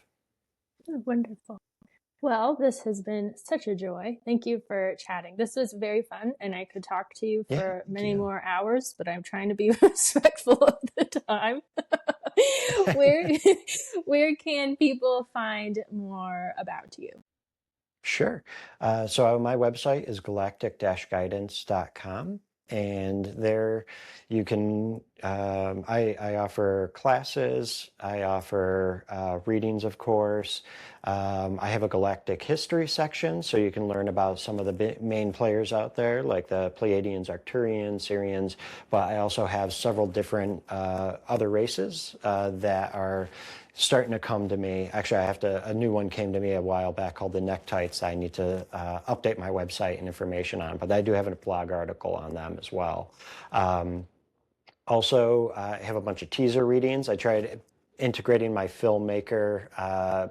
A: Oh, wonderful. Well, this has been such a joy. Thank you for chatting. This was very fun, and I could talk to you for many more hours, but I'm trying to be respectful of the time. Where can people find more about you?
B: Sure. So my website is galactic-guidance.com. And there you can, I offer classes, I offer readings, of course. I have a galactic history section, so you can learn about some of the main players out there, like the Pleiadians, Arcturians, Sirians. But I also have several different other races that are starting to come to me. Actually, a new one came to me a while back called the Nektites. I need to update my website and information on, but I do have a blog article on them as well. Also, I have a bunch of teaser readings. I tried integrating my filmmaker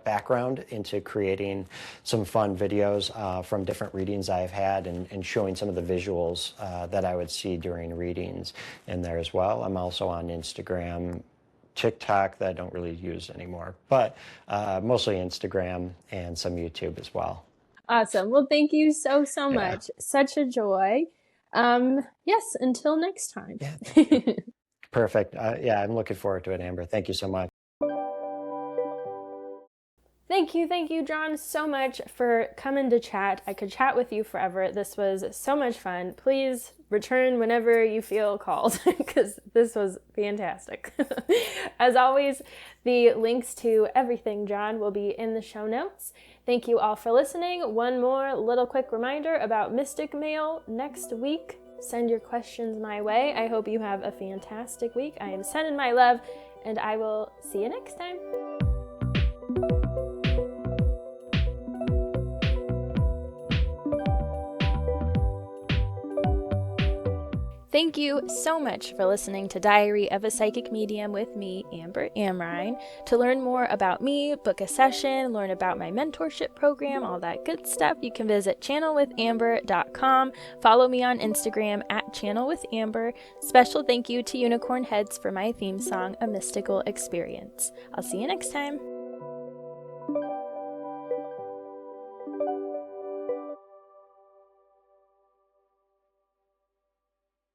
B: background into creating some fun videos from different readings I've had, and showing some of the visuals that I would see during readings in there as well. I'm also on Instagram, TikTok, that I don't really use anymore, but mostly Instagram and some YouTube as well.
A: Awesome. Well, thank you so much. Such a joy. Yes, until next time.
B: Yeah. Perfect. I'm looking forward to it, Amber. Thank you so much.
A: Thank you, John, so much for coming to chat. I could chat with you forever. This was so much fun. Please return whenever you feel called, because this was fantastic. As always, the links to everything John will be in the show notes. Thank you all for listening. One more little quick reminder about Mystic Mail next week. Send your questions my way. I hope you have a fantastic week. I am sending my love, and I will see you next time. Thank you so much for listening to Diary of a Psychic Medium with me, Amber Amrine. To learn more about me, book a session, learn about my mentorship program, all that good stuff, you can visit channelwithamber.com. Follow me on Instagram at channelwithamber. Special thank you to Unicorn Heads for my theme song, A Mystical Experience. I'll see you next time.